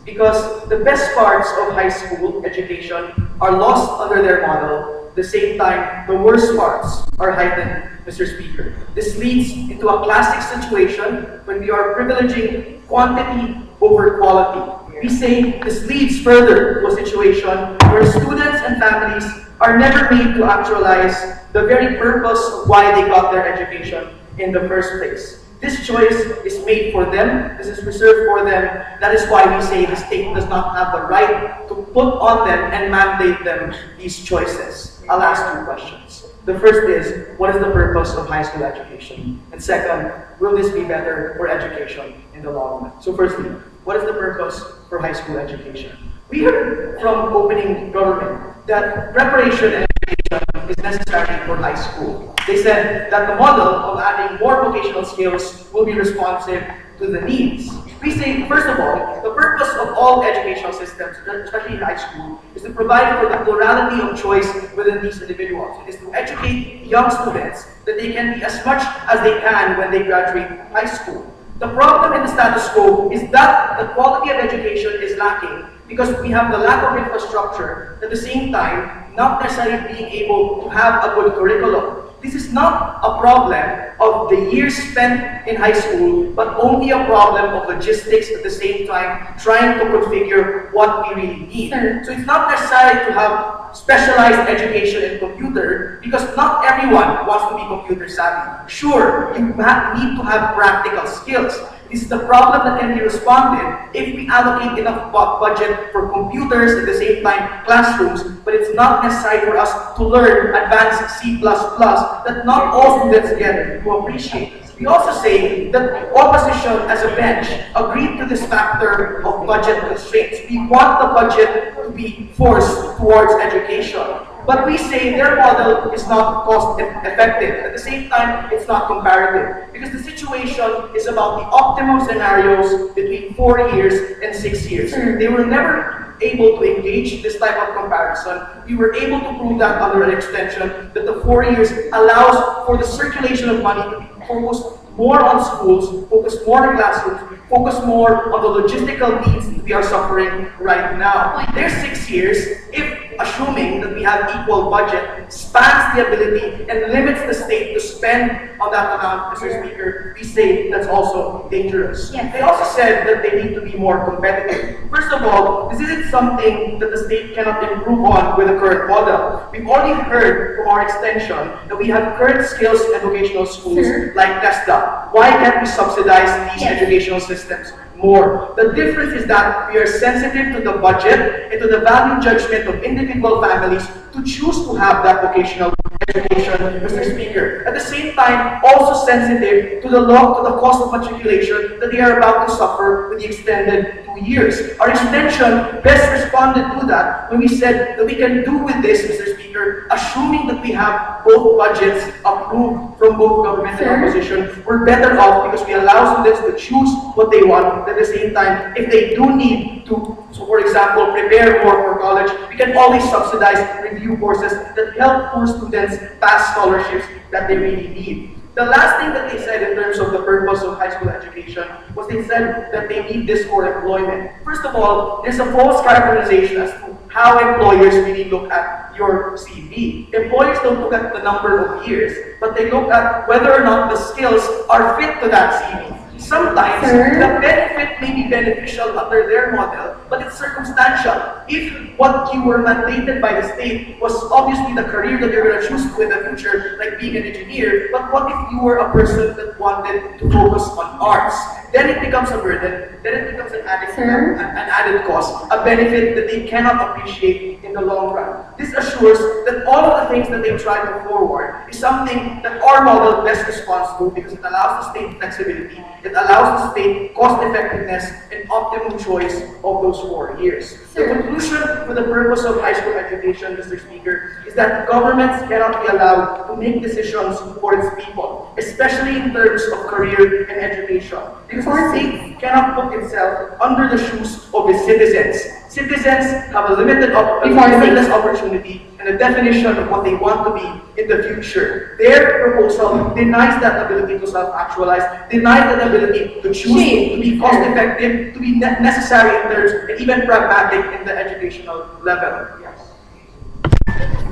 because the best parts of high school education are lost under their model. At the same time, the worst parts are heightened, Mr. Speaker. This leads into a classic situation when we are privileging quantity over quality. We say this leads further to a situation where students and families are never made to actualize the very purpose of why they got their education in the first place. This choice is made for them, this is reserved for them. That is why we say the state does not have the right to put on them and mandate them these choices. I'll ask 2 questions. The first is, what is the purpose of high school education? And second, will this be better for education in the long run? So firstly, what is the purpose for high school education? We heard from opening government that preparation and education is necessary for high school. They said that the model of adding more vocational skills will be responsive to the needs. We say, first of all, the purpose of all educational systems, especially in high school, is to provide for the plurality of choice within these individuals. It is to educate young students that they can be as much as they can when they graduate high school. The problem in the status quo is that the quality of education is lacking because we have the lack of infrastructure. At the same time, not necessarily being able to have a good curriculum. This is not a problem of the years spent in high school, but only a problem of logistics at the same time, trying to configure what we really need. So it's not necessary to have specialized education in computer, because not everyone wants to be computer savvy. Sure, you need to have practical skills. This is the problem that can be responded if we allocate enough budget for computers at the same time classrooms, but it's not necessary for us to learn advanced C++ that not all students get to appreciate. We also say that opposition as a bench agreed to this factor of budget constraints. We want the budget to be forced towards education. But we say their model is not cost effective. At the same time, it's not comparative. Because the situation is about the optimum scenarios between 4 years and 6 years. They were never able to engage this type of comparison. We were able to prove that under an extension that the 4 years allows for the circulation of money to be focused more on schools, focus more on classrooms, focus more on the logistical needs that we are suffering right now. Their 6 years, if assuming that we have equal budget, spans the ability and limits the state to spend on that amount, Mr. Speaker, we say that's also dangerous. Yes. They also said that they need to be more competitive. First of all, this isn't something that the state cannot improve on with the current model. We've already heard from our extension that we have current skills and vocational schools like TESDA. Why can't we subsidize these educational systems more? The difference is that we are sensitive to the budget and to the value judgment of individual families to choose to have that vocational education, Mr. Speaker. At the same time, also sensitive to the cost of matriculation that they are about to suffer with the extended 2 years. Our extension best responded to that when we said that we can do with this, Mr. Speaker, assuming that we have both budgets approved from both government and opposition, we're better off because we allow students to choose what they want. At the same time, if they do need to, so for example, prepare more for college, we can always subsidize review courses that help poor students pass scholarships that they really need. The last thing that they said in terms of the purpose of high school education was they said that they need this for employment. First of all, there's a false characterization as to how employers really look at your CV. Employers don't look at the number of years, but they look at whether or not the skills are fit to that CV. Sometimes the benefit may be beneficial under their model, but it's circumstantial. If what you were mandated by the state was obviously the career that you're going to choose in the future, like being an engineer, but what if you were a person that wanted to focus on arts? Then it becomes a burden, then it becomes an added cost, a benefit that they cannot appreciate in the long run. This assures that all of the things that they try to forward is something that our model best responds to because it allows the state flexibility, it allows the state cost effectiveness and optimum choice of those 4 years. The conclusion for the purpose of high school education, Mr. Speaker, is that governments cannot be allowed to make decisions for its people, especially in terms of career and education. Because the state cannot put itself under the shoes of its citizens. Citizens have a limitless opportunity and a definition of what they want to be in the future. Their proposal denies that ability to self-actualize, denies that ability to choose, to be cost-effective, to be necessary in terms, and even pragmatic in the educational level. Yes.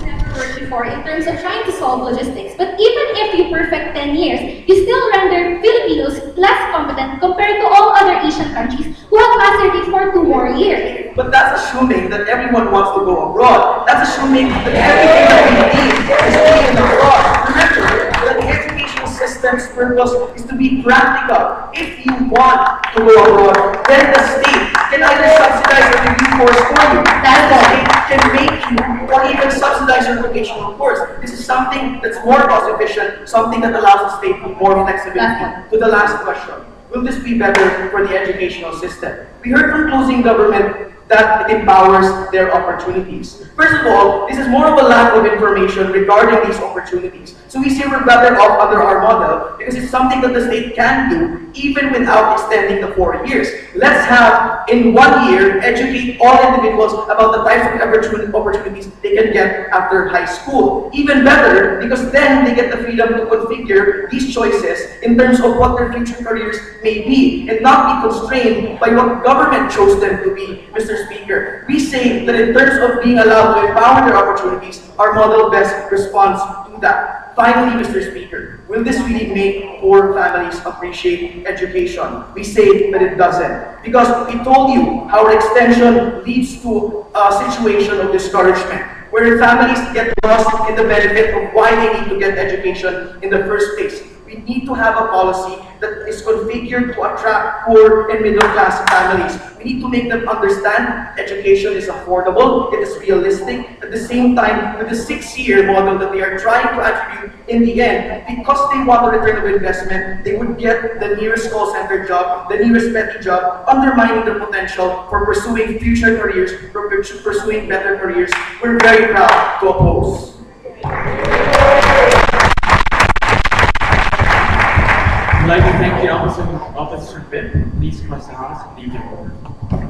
Never worked before in terms of trying to solve logistics. But even if you perfect 10 years, you still render Filipinos less competent compared to all other Asian countries who have mastered it for 2 more years. But that's assuming that everyone wants to go abroad. That's assuming that everything that we need is being abroad. Remember that the education system's purpose is to be practical. If you want to go abroad, then the state can either subsidize a degree course for you, and the state can make you, or even subsidize your vocational course. This is something that's more cost efficient, something that allows the state more flexibility. To the last question, will this be better for the educational system? We heard from closing government that it empowers their opportunities. First of all, this is more of a lack of information regarding these opportunities. So we say we're better off under our model because it's something that the state can do even without extending the 4 years. Let's have, in 1 year, educate all individuals about the types of opportunities they can get after high school. Even better, because then they get the freedom to configure these choices in terms of what their future careers may be, and not be constrained by what government chose them to be, Mr. Speaker. We say that in terms of being allowed to empower their opportunities, our model best responds to that. Finally, Mr. Speaker, will this really make poor families appreciate education? We say that it doesn't. Because we told you how our extension leads to a situation of discouragement, where families get lost in the benefit of why they need to get education in the first place. We need to have a policy that is configured to attract poor and middle class families. We need to make them understand education is affordable, it is realistic. At the same time, with the 6-year model that they are trying to attribute in the end, because they want a return of investment, they would get the nearest call center job, the nearest petty job, undermining their potential for pursuing future careers, for pursuing better careers. We're very proud to oppose. I'd like to thank the Officer Whip. Please cross the House. Thank you.